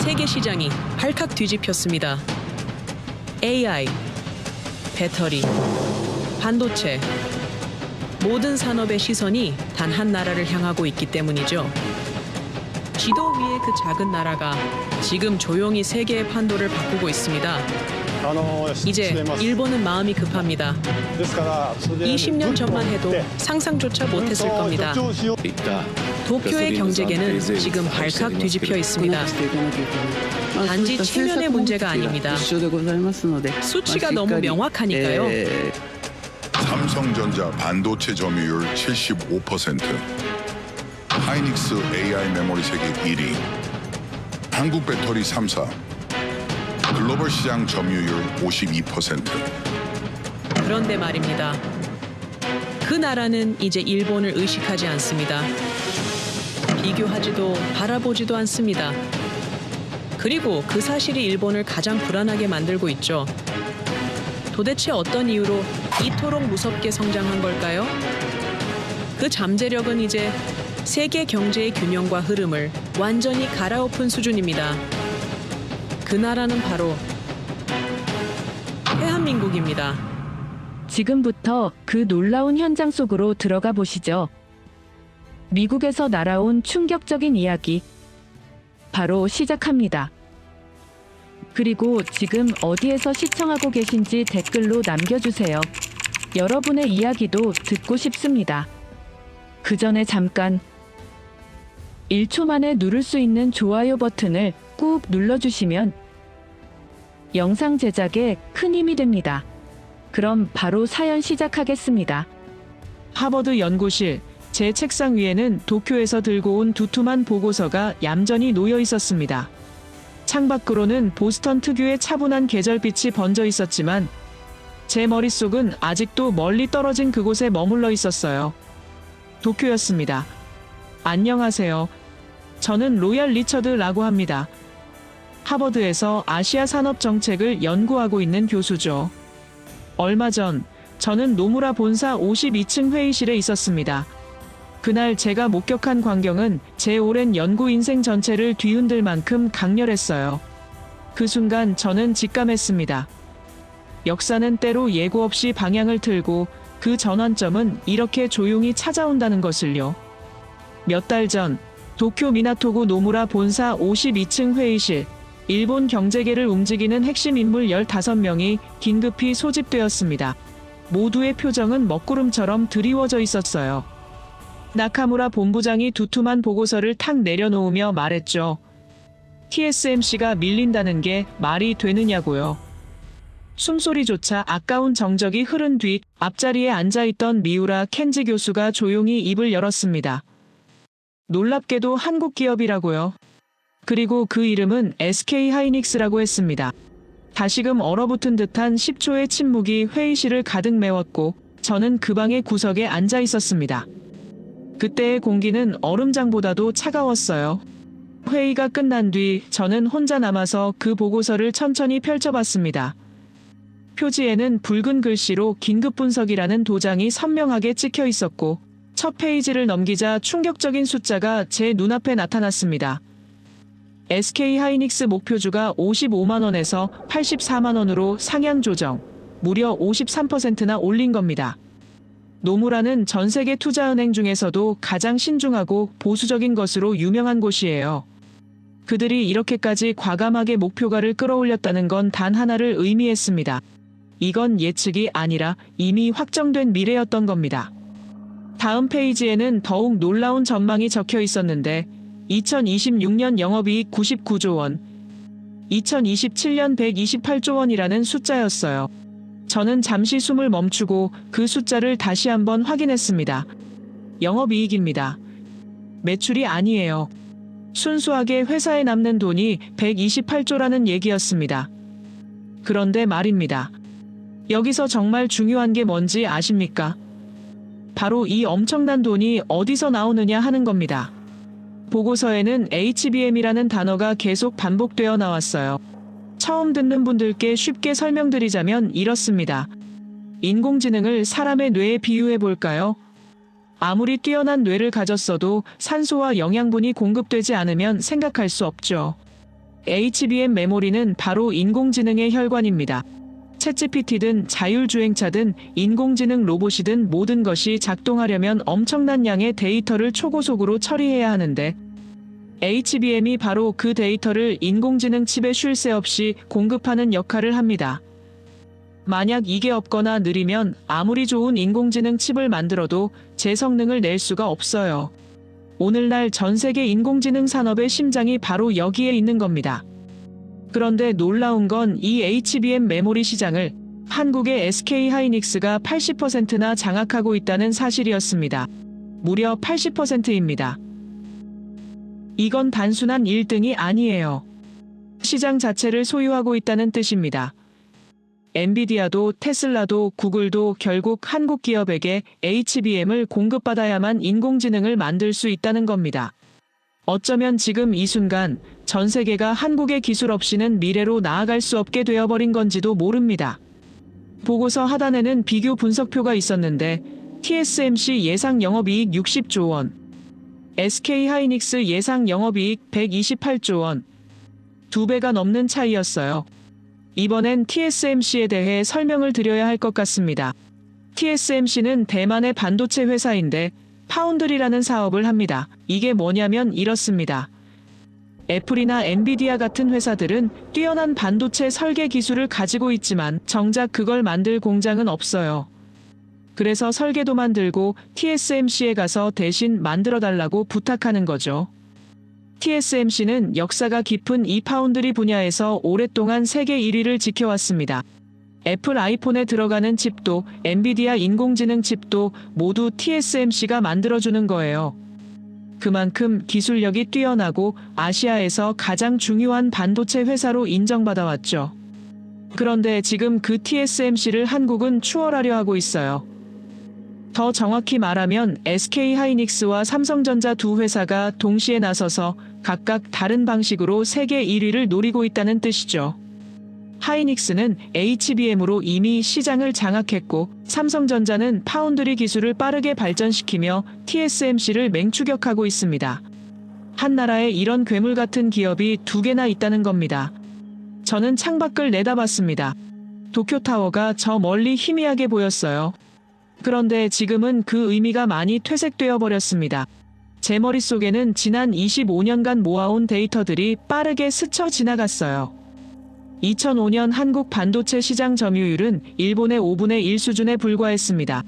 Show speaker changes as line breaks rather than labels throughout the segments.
세계 시장이 발칵 뒤집혔습니다. AI, 배터리, 반도체, 모든 산업의 시선이 단 한 나라를 향하고 있기 때문이죠. 지도 위의 그 작은 나라가 지금 조용히 세계의 판도를 바꾸고 있습니다. 이제 일본은 마음이 급합니다. 20년 전만 해도 상상조차 못했을 겁니다. 도쿄의 경제계는 지금 발칵 뒤집혀 있습니다. 단지 체면의 문제가 아닙니다. 수치가 너무 명확하니까요.
삼성전자 반도체 점유율 75%, 하이닉스 AI 메모리 세계 1위, 한국 배터리 3사, 글로벌 시장 점유율 52%.
그런데 말입니다. 그 나라는 이제 일본을 의식하지 않습니다. 비교하지도 바라보지도 않습니다. 그리고 그 사실이 일본을 가장 불안하게 만들고 있죠. 도대체 어떤 이유로 이토록 무섭게 성장한 걸까요? 그 잠재력은 이제 세계 경제의 균형과 흐름을 완전히 갈아엎은 수준입니다. 그 나라는 바로 대한민국입니다.
지금부터 그 놀라운 현장 속으로 들어가 보시죠. 미국에서 날아온 충격적인 이야기 바로 시작합니다. 그리고 지금 어디에서 시청하고 계신지 댓글로 남겨주세요. 여러분의 이야기도 듣고 싶습니다. 그 전에 잠깐 1초 만에 누를 수 있는 좋아요 버튼을 꾹 눌러주시면 영상 제작에 큰 힘이 됩니다. 그럼 바로 사연 시작하겠습니다.
하버드 연구실, 제 책상 위에는 도쿄에서 들고 온 두툼한 보고서가 얌전히 놓여 있었습니다. 창밖으로는 보스턴 특유의 차분한 계절빛이 번져 있었지만 제 머릿속은 아직도 멀리 떨어진 그곳에 머물러 있었어요. 도쿄였습니다. 안녕하세요. 저는 로얄 리처드라고 합니다. 하버드에서 아시아 산업 정책을 연구하고 있는 교수죠. 얼마 전 저는 노무라 본사 52층 회의실에 있었습니다. 그날 제가 목격한 광경은 제 오랜 연구 인생 전체를 뒤흔들 만큼 강렬했어요. 그 순간 저는 직감했습니다. 역사는 때로 예고 없이 방향을 틀고 그 전환점은 이렇게 조용히 찾아온다는 것을요. 몇 달 전 도쿄 미나토구 노무라 본사 52층 회의실, 일본 경제계를 움직이는 핵심 인물 15명이 긴급히 소집되었습니다. 모두의 표정은 먹구름처럼 드리워져 있었어요. 나카무라 본부장이 두툼한 보고서를 탁 내려놓으며 말했죠. TSMC가 밀린다는 게 말이 되느냐고요. 숨소리조차 아까운 정적이 흐른 뒤 앞자리에 앉아있던 미우라 켄지 교수가 조용히 입을 열었습니다. 놀랍게도 한국 기업이라고요. 그리고 그 이름은 SK 하이닉스라고 했습니다. 다시금 얼어붙은 듯한 10초의 침묵이 회의실을 가득 메웠고 저는 그 방의 구석에 앉아 있었습니다. 그때의 공기는 얼음장보다도 차가웠어요. 회의가 끝난 뒤 저는 혼자 남아서 그 보고서를 천천히 펼쳐봤습니다. 표지에는 붉은 글씨로 긴급 분석이라는 도장이 선명하게 찍혀 있었고 첫 페이지를 넘기자 충격적인 숫자가 제 눈앞에 나타났습니다. SK 하이닉스 목표주가 55만 원에서 84만 원으로 상향 조정, 무려 53%나 올린 겁니다. 노무라는 전 세계 투자은행 중에서도 가장 신중하고 보수적인 것으로 유명한 곳이에요. 그들이 이렇게까지 과감하게 목표가를 끌어올렸다는 건 단 하나를 의미했습니다. 이건 예측이 아니라 이미 확정된 미래였던 겁니다. 다음 페이지에는 더욱 놀라운 전망이 적혀 있었는데 2026년 영업이익 99조 원, 2027년 128조 원이라는 숫자였어요. 저는 잠시 숨을 멈추고 그 숫자를 다시 한번 확인했습니다. 영업이익입니다. 매출이 아니에요. 순수하게 회사에 남는 돈이 128조라는 얘기였습니다. 그런데 말입니다. 여기서 정말 중요한 게 뭔지 아십니까? 바로 이 엄청난 돈이 어디서 나오느냐 하는 겁니다. 보고서에는 HBM이라는 단어가 계속 반복되어 나왔어요. 처음 듣는 분들께 쉽게 설명드리자면 이렇습니다. 인공지능을 사람의 뇌에 비유해 볼까요? 아무리 뛰어난 뇌를 가졌어도 산소와 영양분이 공급되지 않으면 생각할 수 없죠. HBM 메모리는 바로 인공지능의 혈관입니다. 챗GPT든 자율주행차든 인공지능 로봇이든 모든 것이 작동하려면 엄청난 양의 데이터를 초고속으로 처리해야 하는데 HBM이 바로 그 데이터를 인공지능 칩에 쉴 새 없이 공급하는 역할을 합니다. 만약 이게 없거나 느리면 아무리 좋은 인공지능 칩을 만들어도 제 성능을 낼 수가 없어요. 오늘날 전 세계 인공지능 산업의 심장이 바로 여기에 있는 겁니다. 그런데 놀라운 건 이 HBM 메모리 시장을 한국의 SK하이닉스가 80%나 장악하고 있다는 사실이었습니다. 무려 80%입니다. 이건 단순한 1등이 아니에요. 시장 자체를 소유하고 있다는 뜻입니다. 엔비디아도 테슬라도 구글도 결국 한국 기업에게 HBM을 공급받아야만 인공지능을 만들 수 있다는 겁니다. 어쩌면 지금 이 순간 전 세계가 한국의 기술 없이는 미래로 나아갈 수 없게 되어버린 건지도 모릅니다. 보고서 하단에는 비교 분석표가 있었는데 TSMC 예상 영업이익 60조 원, SK하이닉스 예상 영업이익 128조 원, 2배가 넘는 차이였어요. 이번엔 TSMC에 대해 설명을 드려야 할 것 같습니다. TSMC는 대만의 반도체 회사인데 파운드리라는 사업을 합니다. 이게 뭐냐면 이렇습니다. 애플이나 엔비디아 같은 회사들은 뛰어난 반도체 설계 기술을 가지고 있지만 정작 그걸 만들 공장은 없어요. 그래서 설계도 만들고 TSMC에 가서 대신 만들어달라고 부탁하는 거죠. TSMC는 역사가 깊은 이 파운드리 분야에서 오랫동안 세계 1위를 지켜왔습니다. 애플 아이폰에 들어가는 칩도 엔비디아 인공지능 칩도 모두 TSMC가 만들어주는 거예요. 그만큼 기술력이 뛰어나고 아시아에서 가장 중요한 반도체 회사로 인정받아왔죠. 그런데 지금 그 TSMC를 한국은 추월하려 하고 있어요. 더 정확히 말하면 SK하이닉스와 삼성전자 두 회사가 동시에 나서서 각각 다른 방식으로 세계 1위를 노리고 있다는 뜻이죠. 하이닉스는 HBM으로 이미 시장을 장악했고 삼성전자는 파운드리 기술을 빠르게 발전시키며 TSMC를 맹추격하고 있습니다. 한 나라에 이런 괴물 같은 기업이 두 개나 있다는 겁니다. 저는 창밖을 내다봤습니다. 도쿄타워가 저 멀리 희미하게 보였어요. 그런데 지금은 그 의미가 많이 퇴색되어 버렸습니다. 제 머릿속에는 지난 25년간 모아온 데이터들이 빠르게 스쳐 지나갔어요. 2005년 한국 반도체 시장 점유율은 일본의 5분의 1 수준에 불과했습니다.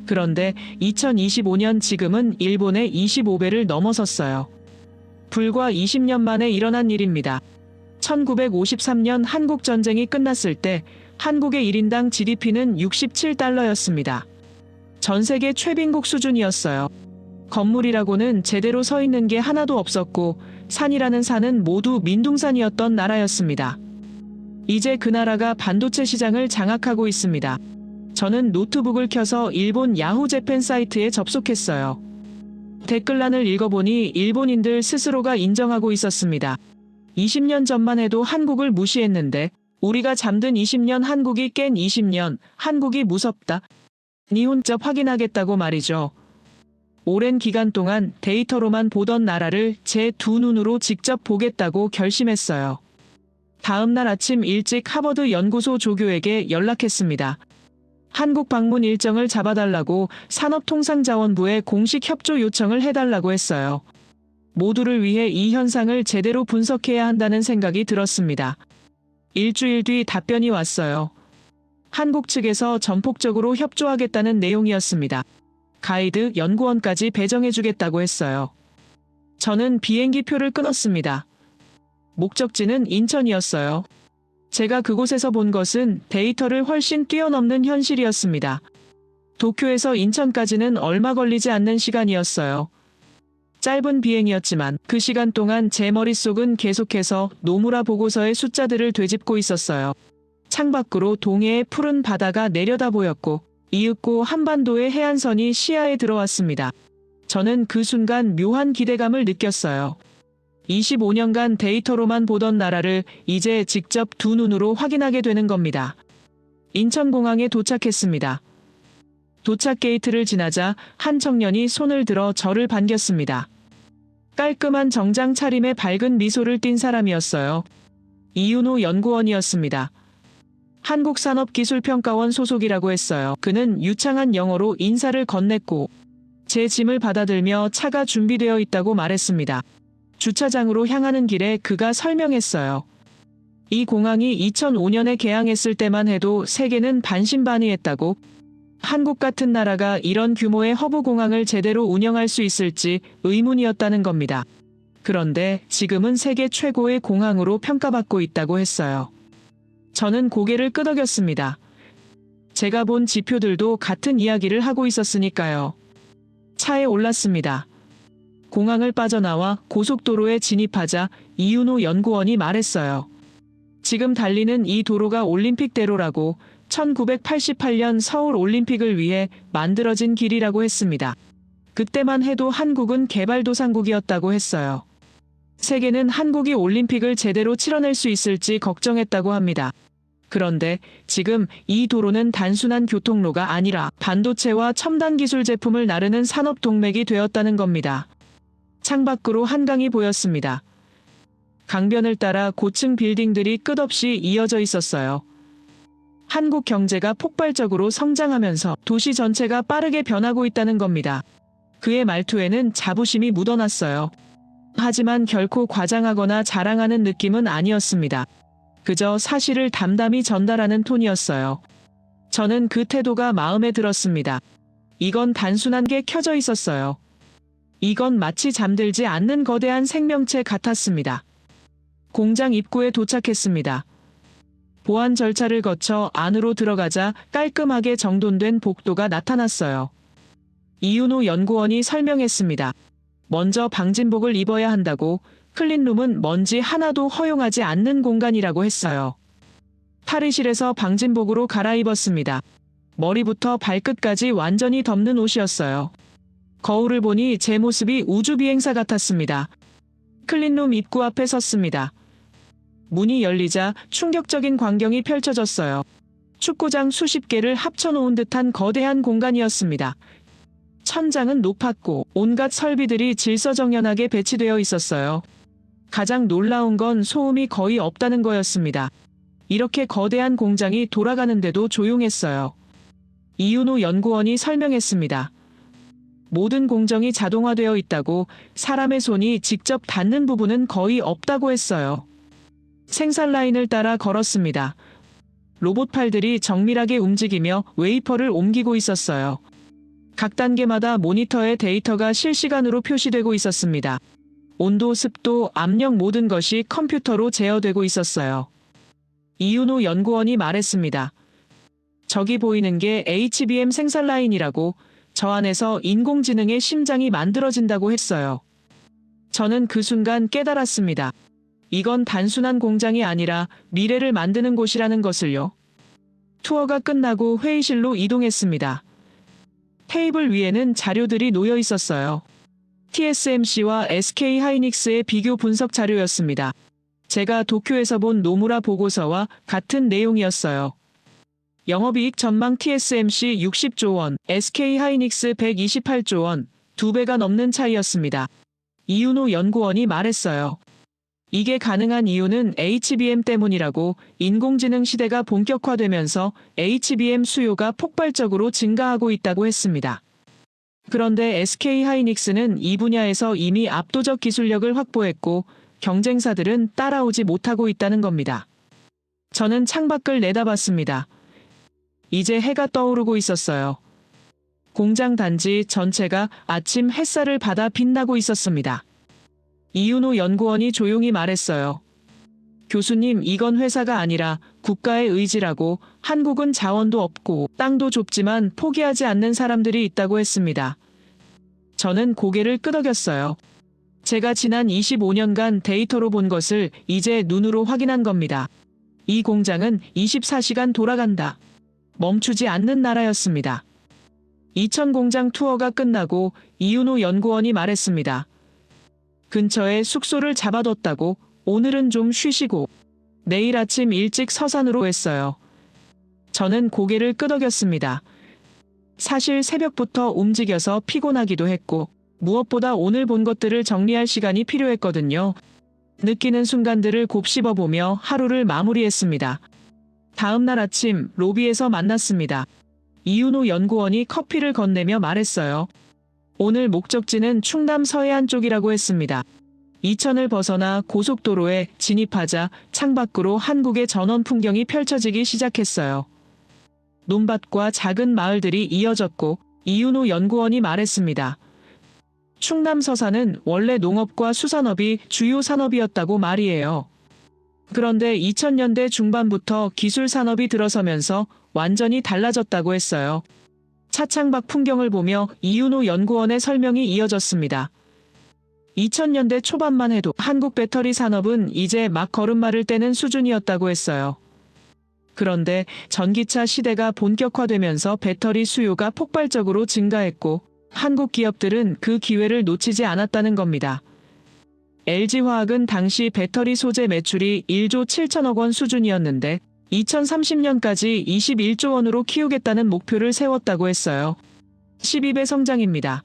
그런데 2025년 지금은 일본의 25배를 넘어섰어요. 불과 20년 만에 일어난 일입니다. 1953년 한국 전쟁이 끝났을 때 한국의 1인당 GDP는 67달러였습니다. 전 세계 최빈국 수준이었어요. 건물이라고는 제대로 서 있는 게 하나도 없었고 산이라는 산은 모두 민둥산이었던 나라였습니다. 이제 그 나라가 반도체 시장을 장악하고 있습니다. 저는 노트북을 켜서 일본 야후 재팬 사이트에 접속했어요. 댓글란을 읽어보니 일본인들 스스로가 인정하고 있었습니다. 20년 전만 해도 한국을 무시했는데 우리가 잠든 20년, 한국이 깬 20년, 한국이 무섭다. 니 혼자 확인하겠다고 말이죠. 오랜 기간 동안 데이터로만 보던 나라를 제 두 눈으로 직접 보겠다고 결심했어요. 다음 날 아침 일찍 하버드 연구소 조교에게 연락했습니다. 한국 방문 일정을 잡아달라고 산업통상자원부에 공식 협조 요청을 해달라고 했어요. 모두를 위해 이 현상을 제대로 분석해야 한다는 생각이 들었습니다. 일주일 뒤 답변이 왔어요. 한국 측에서 전폭적으로 협조하겠다는 내용이었습니다. 가이드, 연구원까지 배정해주겠다고 했어요. 저는 비행기 표를 끊었습니다. 목적지는 인천이었어요. 제가 그곳에서 본 것은 데이터를 훨씬 뛰어넘는 현실이었습니다. 도쿄에서 인천까지는 얼마 걸리지 않는 시간이었어요. 짧은 비행이었지만 그 시간 동안 제 머릿속은 계속해서 노무라 보고서의 숫자들을 되짚고 있었어요. 창밖으로 동해의 푸른 바다가 내려다 보였고 이윽고 한반도의 해안선이 시야에 들어왔습니다. 저는 그 순간 묘한 기대감을 느꼈어요. 25년간 데이터로만 보던 나라를 이제 직접 두 눈으로 확인하게 되는 겁니다. 인천공항에 도착했습니다. 도착 게이트를 지나자 한 청년이 손을 들어 저를 반겼습니다. 깔끔한 정장 차림에 밝은 미소를 띤 사람이었어요. 이윤호 연구원이었습니다. 한국산업기술평가원 소속이라고 했어요. 그는 유창한 영어로 인사를 건넸고 제 짐을 받아들며 차가 준비되어 있다고 말했습니다. 주차장으로 향하는 길에 그가 설명했어요. 이 공항이 2005년에 개항했을 때만 해도 세계는 반신반의했다고, 한국 같은 나라가 이런 규모의 허브 공항을 제대로 운영할 수 있을지 의문이었다는 겁니다. 그런데 지금은 세계 최고의 공항으로 평가받고 있다고 했어요. 저는 고개를 끄덕였습니다. 제가 본 지표들도 같은 이야기를 하고 있었으니까요. 차에 올랐습니다. 공항을 빠져나와 고속도로에 진입하자 이윤호 연구원이 말했어요. 지금 달리는 이 도로가 올림픽대로라고, 1988년 서울 올림픽을 위해 만들어진 길이라고 했습니다. 그때만 해도 한국은 개발도상국이었다고 했어요. 세계는 한국이 올림픽을 제대로 치러낼 수 있을지 걱정했다고 합니다. 그런데 지금 이 도로는 단순한 교통로가 아니라 반도체와 첨단 기술 제품을 나르는 산업 동맥이 되었다는 겁니다. 창밖으로 한강이 보였습니다. 강변을 따라 고층 빌딩들이 끝없이 이어져 있었어요. 한국 경제가 폭발적으로 성장하면서 도시 전체가 빠르게 변하고 있다는 겁니다. 그의 말투에는 자부심이 묻어났어요. 하지만 결코 과장하거나 자랑하는 느낌은 아니었습니다. 그저 사실을 담담히 전달하는 톤이었어요. 저는 그 태도가 마음에 들었습니다. 이건 단순한 게 켜져 있었어요. 이건 마치 잠들지 않는 거대한 생명체 같았습니다. 공장 입구에 도착했습니다. 보안 절차를 거쳐 안으로 들어가자 깔끔하게 정돈된 복도가 나타났어요. 이윤호 연구원이 설명했습니다. 먼저 방진복을 입어야 한다고, 클린룸은 먼지 하나도 허용하지 않는 공간이라고 했어요. 탈의실에서 방진복으로 갈아입었습니다. 머리부터 발끝까지 완전히 덮는 옷이었어요. 거울을 보니 제 모습이 우주비행사 같았습니다. 클린룸 입구 앞에 섰습니다. 문이 열리자 충격적인 광경이 펼쳐졌어요. 축구장 수십 개를 합쳐놓은 듯한 거대한 공간이었습니다. 천장은 높았고 온갖 설비들이 질서정연하게 배치되어 있었어요. 가장 놀라운 건 소음이 거의 없다는 거였습니다. 이렇게 거대한 공장이 돌아가는데도 조용했어요. 이윤호 연구원이 설명했습니다. 모든 공정이 자동화되어 있다고, 사람의 손이 직접 닿는 부분은 거의 없다고 했어요. 생산 라인을 따라 걸었습니다. 로봇 팔들이 정밀하게 움직이며 웨이퍼를 옮기고 있었어요. 각 단계마다 모니터에 데이터가 실시간으로 표시되고 있었습니다. 온도, 습도, 압력 모든 것이 컴퓨터로 제어되고 있었어요. 이윤호 연구원이 말했습니다. 저기 보이는 게 HBM 생산 라인이라고, 저 안에서 인공지능의 심장이 만들어진다고 했어요. 저는 그 순간 깨달았습니다. 이건 단순한 공장이 아니라 미래를 만드는 곳이라는 것을요. 투어가 끝나고 회의실로 이동했습니다. 테이블 위에는 자료들이 놓여 있었어요. TSMC와 SK 하이닉스의 비교 분석 자료였습니다. 제가 도쿄에서 본 노무라 보고서와 같은 내용이었어요. 영업이익 전망 TSMC 60조 원, SK 하이닉스 128조 원, 2배가 넘는 차이였습니다. 이윤호 연구원이 말했어요. 이게 가능한 이유는 HBM 때문이라고, 인공지능 시대가 본격화되면서 HBM 수요가 폭발적으로 증가하고 있다고 했습니다. 그런데 SK 하이닉스는 이 분야에서 이미 압도적 기술력을 확보했고 경쟁사들은 따라오지 못하고 있다는 겁니다. 저는 창밖을 내다봤습니다. 이제 해가 떠오르고 있었어요. 공장 단지 전체가 아침 햇살을 받아 빛나고 있었습니다. 이윤호 연구원이 조용히 말했어요. 교수님, 이건 회사가 아니라 국가의 의지라고, 한국은 자원도 없고 땅도 좁지만 포기하지 않는 사람들이 있다고 했습니다. 저는 고개를 끄덕였어요. 제가 지난 25년간 데이터로 본 것을 이제 눈으로 확인한 겁니다. 이 공장은 24시간 돌아간다. 멈추지 않는 나라였습니다. 2000 공장 투어가 끝나고 이윤호 연구원이 말했습니다. 근처에 숙소를 잡아뒀다고, 오늘은 좀 쉬시고 내일 아침 일찍 서산으로 했어요. 저는 고개를 끄덕였습니다. 사실 새벽부터 움직여서 피곤하기도 했고 무엇보다 오늘 본 것들을 정리할 시간이 필요했거든요. 느끼는 순간들을 곱씹어보며 하루를 마무리했습니다. 다음 날 아침 로비에서 만났습니다. 이윤호 연구원이 커피를 건네며 말했어요. 오늘 목적지는 충남 서해안 쪽이라고 했습니다. 이천을 벗어나 고속도로에 진입하자 창밖으로 한국의 전원 풍경이 펼쳐지기 시작했어요. 논밭과 작은 마을들이 이어졌고 이윤호 연구원이 말했습니다. 충남 서산은 원래 농업과 수산업이 주요 산업이었다고 말이에요. 그런데 2000년대 중반부터 기술 산업이 들어서면서 완전히 달라졌다고 했어요. 차창밖 풍경을 보며 이윤호 연구원의 설명이 이어졌습니다. 2000년대 초반만 해도 한국 배터리 산업은 이제 막 걸음마를 떼는 수준이었다고 했어요. 그런데 전기차 시대가 본격화되면서 배터리 수요가 폭발적으로 증가했고 한국 기업들은 그 기회를 놓치지 않았다는 겁니다. LG화학은 당시 배터리 소재 매출이 1조 7천억 원 수준이었는데 2030년까지 21조 원으로 키우겠다는 목표를 세웠다고 했어요. 12배 성장입니다.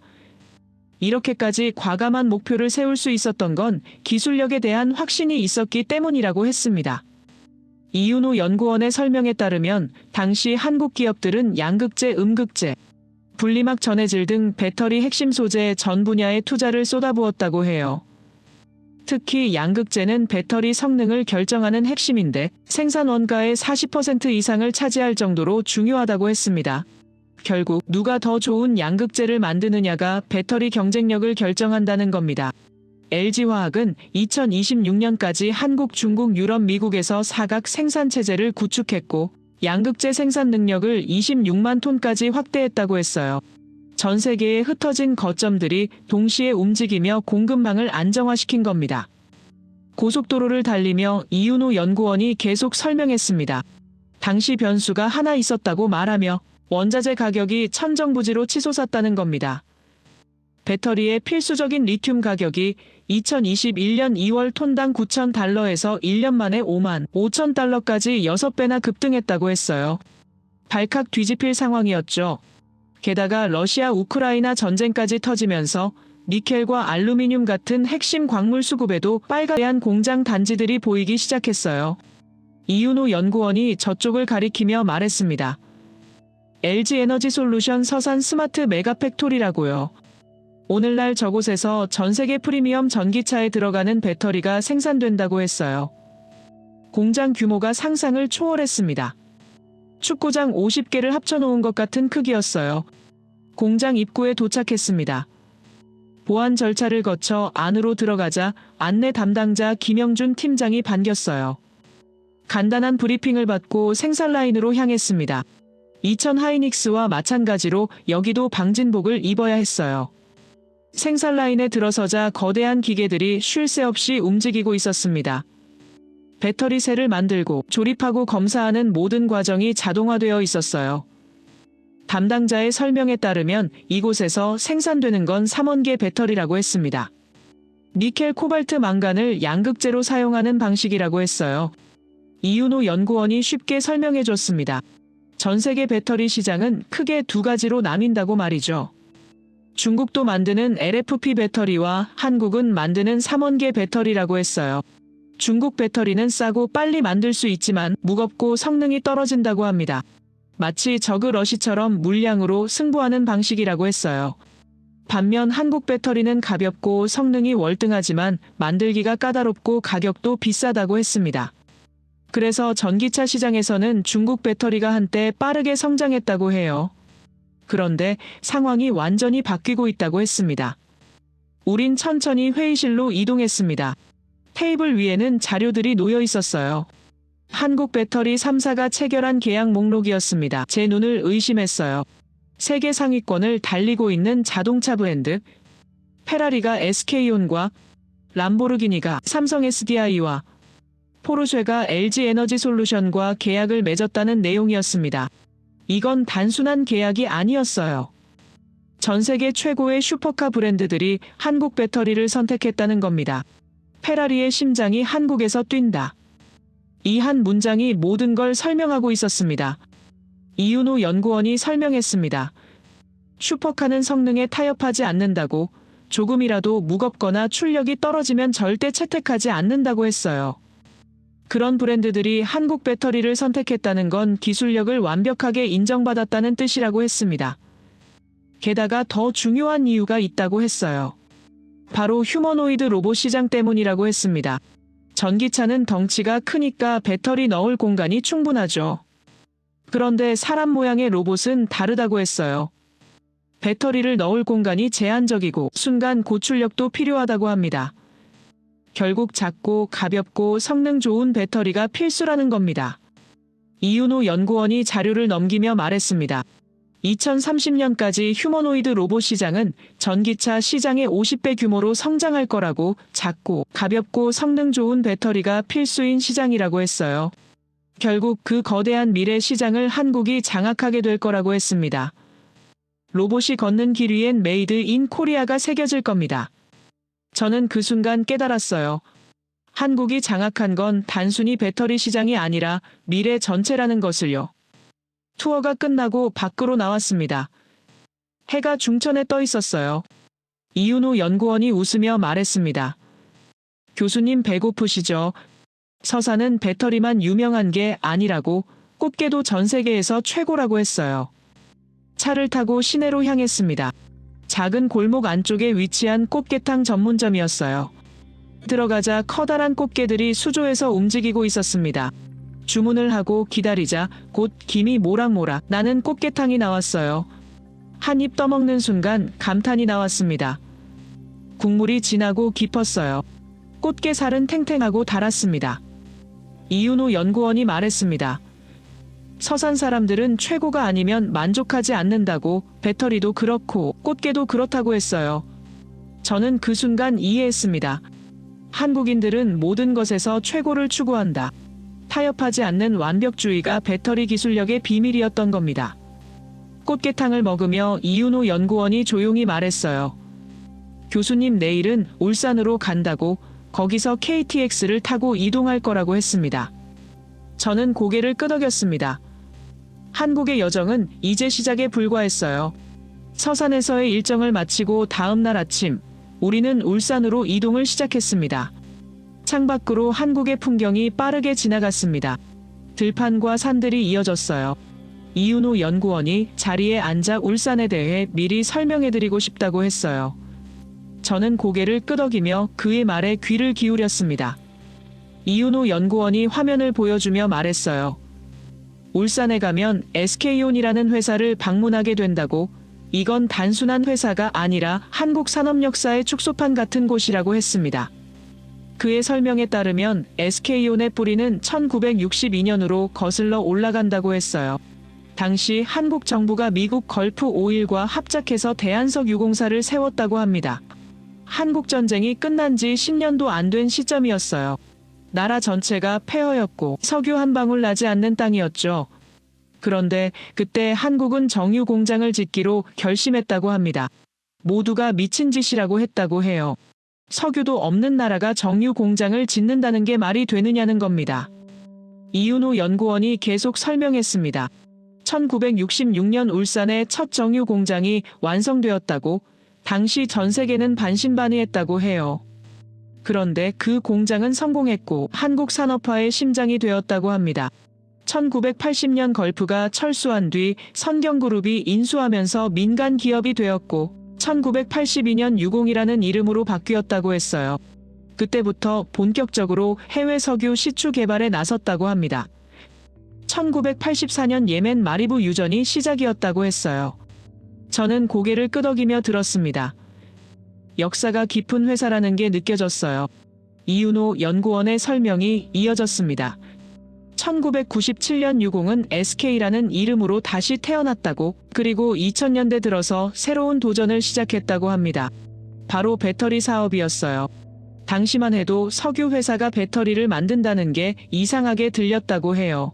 이렇게까지 과감한 목표를 세울 수 있었던 건 기술력에 대한 확신이 있었기 때문이라고 했습니다. 이윤호 연구원의 설명에 따르면 당시 한국 기업들은 양극재, 음극재, 분리막 전해질 등 배터리 핵심 소재 전 분야에 투자를 쏟아부었다고 해요. 특히 양극재는 배터리 성능을 결정하는 핵심인데 생산 원가의 40% 이상을 차지할 정도로 중요하다고 했습니다. 결국 누가 더 좋은 양극재를 만드느냐가 배터리 경쟁력을 결정한다는 겁니다. LG화학은 2026년까지 한국, 중국, 유럽, 미국에서 사각 생산 체제를 구축했고 양극재 생산 능력을 26만 톤까지 확대했다고 했어요. 전 세계에 흩어진 거점들이 동시에 움직이며 공급망을 안정화시킨 겁니다. 고속도로를 달리며 이윤호 연구원이 계속 설명했습니다. 당시 변수가 하나 있었다고 말하며 원자재 가격이 천정부지로 치솟았다는 겁니다. 배터리의 필수적인 리튬 가격이 2021년 2월 톤당 9,000달러에서 1년 만에 5만 5천 달러까지 6배나 급등했다고 했어요. 발칵 뒤집힐 상황이었죠. 게다가 러시아 우크라이나 전쟁까지 터지면서 니켈과 알루미늄 같은 핵심 광물 수급에도 빨간 공장 단지들이 보이기 시작했어요. 이윤호 연구원이 저쪽을 가리키며 말했습니다. LG에너지솔루션 서산 스마트 메가팩토리라고요. 오늘날 저곳에서 전 세계 프리미엄 전기차에 들어가는 배터리가 생산된다고 했어요. 공장 규모가 상상을 초월했습니다. 축구장 50개를 합쳐놓은 것 같은 크기였어요. 공장 입구에 도착했습니다. 보안 절차를 거쳐 안으로 들어가자 안내 담당자 김영준 팀장이 반겼어요. 간단한 브리핑을 받고 생산 라인으로 향했습니다. 이천 하이닉스와 마찬가지로 여기도 방진복을 입어야 했어요. 생산 라인에 들어서자 거대한 기계들이 쉴 새 없이 움직이고 있었습니다. 배터리 셀을 만들고 조립하고 검사하는 모든 과정이 자동화되어 있었어요. 담당자의 설명에 따르면 이곳에서 생산되는 건 3원계 배터리라고 했습니다. 니켈, 코발트, 망간을 양극재로 사용하는 방식이라고 했어요. 이윤호 연구원이 쉽게 설명해 줬습니다. 전 세계 배터리 시장은 크게 두 가지로 나뉜다고 말이죠. 중국도 만드는 LFP 배터리와 한국은 만드는 3원계 배터리라고 했어요. 중국 배터리는 싸고 빨리 만들 수 있지만 무겁고 성능이 떨어진다고 합니다. 마치 저그러시처럼 물량으로 승부하는 방식이라고 했어요. 반면 한국 배터리는 가볍고 성능이 월등하지만 만들기가 까다롭고 가격도 비싸다고 했습니다. 그래서 전기차 시장에서는 중국 배터리가 한때 빠르게 성장했다고 해요. 그런데 상황이 완전히 바뀌고 있다고 했습니다. 우린 천천히 회의실로 이동했습니다. 테이블 위에는 자료들이 놓여 있었어요. 한국 배터리 3사가 체결한 계약 목록이었습니다. 제 눈을 의심했어요. 세계 상위권을 달리고 있는 자동차 브랜드 페라리가 SK온과 람보르기니가 삼성 SDI와 포르쉐가 LG에너지솔루션과 계약을 맺었다는 내용이었습니다. 이건 단순한 계약이 아니었어요. 전 세계 최고의 슈퍼카 브랜드들이 한국 배터리를 선택했다는 겁니다. 페라리의 심장이 한국에서 뛴다. 이 한 문장이 모든 걸 설명하고 있었습니다. 이윤호 연구원이 설명했습니다. 슈퍼카는 성능에 타협하지 않는다고, 조금이라도 무겁거나 출력이 떨어지면 절대 채택하지 않는다고 했어요. 그런 브랜드들이 한국 배터리를 선택했다는 건 기술력을 완벽하게 인정받았다는 뜻이라고 했습니다. 게다가 더 중요한 이유가 있다고 했어요. 바로 휴머노이드 로봇 시장 때문이라고 했습니다. 전기차는 덩치가 크니까 배터리 넣을 공간이 충분하죠. 그런데 사람 모양의 로봇은 다르다고 했어요. 배터리를 넣을 공간이 제한적이고 순간 고출력도 필요하다고 합니다. 결국 작고 가볍고 성능 좋은 배터리가 필수라는 겁니다. 이윤호 연구원이 자료를 넘기며 말했습니다. 2030년까지 휴머노이드 로봇 시장은 전기차 시장의 50배 규모로 성장할 거라고, 작고 가볍고 성능 좋은 배터리가 필수인 시장이라고 했어요. 결국 그 거대한 미래 시장을 한국이 장악하게 될 거라고 했습니다. 로봇이 걷는 길 위엔 메이드 인 코리아가 새겨질 겁니다. 저는 그 순간 깨달았어요. 한국이 장악한 건 단순히 배터리 시장이 아니라 미래 전체라는 것을요. 투어가 끝나고 밖으로 나왔습니다. 해가 중천에 떠 있었어요. 이윤호 연구원이 웃으며 말했습니다. 교수님 배고프시죠? 서산은 배터리만 유명한 게 아니라고, 꽃게도 전 세계에서 최고라고 했어요. 차를 타고 시내로 향했습니다. 작은 골목 안쪽에 위치한 꽃게탕 전문점이었어요. 들어가자 커다란 꽃게들이 수조에서 움직이고 있었습니다. 주문을 하고 기다리자 곧 김이 모락모락 나는 꽃게탕이 나왔어요. 한 입 떠먹는 순간 감탄이 나왔습니다. 국물이 진하고 깊었어요. 꽃게살은 탱탱하고 달았습니다. 이윤호 연구원이 말했습니다. 서산 사람들은 최고가 아니면 만족하지 않는다고, 배터리도 그렇고 꽃게도 그렇다고 했어요. 저는 그 순간 이해했습니다. 한국인들은 모든 것에서 최고를 추구한다. 타협하지 않는 완벽주의가 배터리 기술력의 비밀이었던 겁니다. 꽃게탕을 먹으며 이윤호 연구원이 조용히 말했어요. 교수님 내일은 울산으로 간다고, 거기서 KTX를 타고 이동할 거라고 했습니다. 저는 고개를 끄덕였습니다. 한국의 여정은 이제 시작에 불과했어요. 서산에서의 일정을 마치고 다음 날 아침, 우리는 울산으로 이동을 시작했습니다. 창밖으로 한국의 풍경이 빠르게 지나갔습니다. 들판과 산들이 이어졌어요. 이윤호 연구원이 자리에 앉아 울산에 대해 미리 설명해드리고 싶다고 했어요. 저는 고개를 끄덕이며 그의 말에 귀를 기울였습니다. 이윤호 연구원이 화면을 보여주며 말했어요. 울산에 가면 SK온이라는 회사를 방문하게 된다고, 이건 단순한 회사가 아니라 한국 산업 역사의 축소판 같은 곳이라고 했습니다. 그의 설명에 따르면 SK온의 뿌리는 1962년으로 거슬러 올라간다고 했어요. 당시 한국 정부가 미국 걸프 오일과 합작해서 대한석유공사를 세웠다고 합니다. 한국 전쟁이 끝난 지 10년도 안 된 시점이었어요. 나라 전체가 폐허였고 석유 한 방울 나지 않는 땅이었죠. 그런데 그때 한국은 정유 공장을 짓기로 결심했다고 합니다. 모두가 미친 짓이라고 했다고 해요. 석유도 없는 나라가 정유 공장을 짓는다는 게 말이 되느냐는 겁니다. 이윤호 연구원이 계속 설명했습니다. 1966년 울산의 첫 정유 공장이 완성되었다고, 당시 전 세계는 반신반의했다고 해요. 그런데 그 공장은 성공했고 한국 산업화의 심장이 되었다고 합니다. 1980년 걸프가 철수한 뒤 선경그룹이 인수하면서 민간 기업이 되었고 1982년 유공이라는 이름으로 바뀌었다고 했어요. 그때부터 본격적으로 해외 석유 시추 개발에 나섰다고 합니다. 1984년 예멘 마리부 유전이 시작이었다고 했어요. 저는 고개를 끄덕이며 들었습니다. 역사가 깊은 회사라는 게 느껴졌어요. 이윤호 연구원의 설명이 이어졌습니다. 1997년 유공은 SK라는 이름으로 다시 태어났다고, 그리고 2000년대 들어서 새로운 도전을 시작했다고 합니다. 바로 배터리 사업이었어요. 당시만 해도 석유 회사가 배터리를 만든다는 게 이상하게 들렸다고 해요.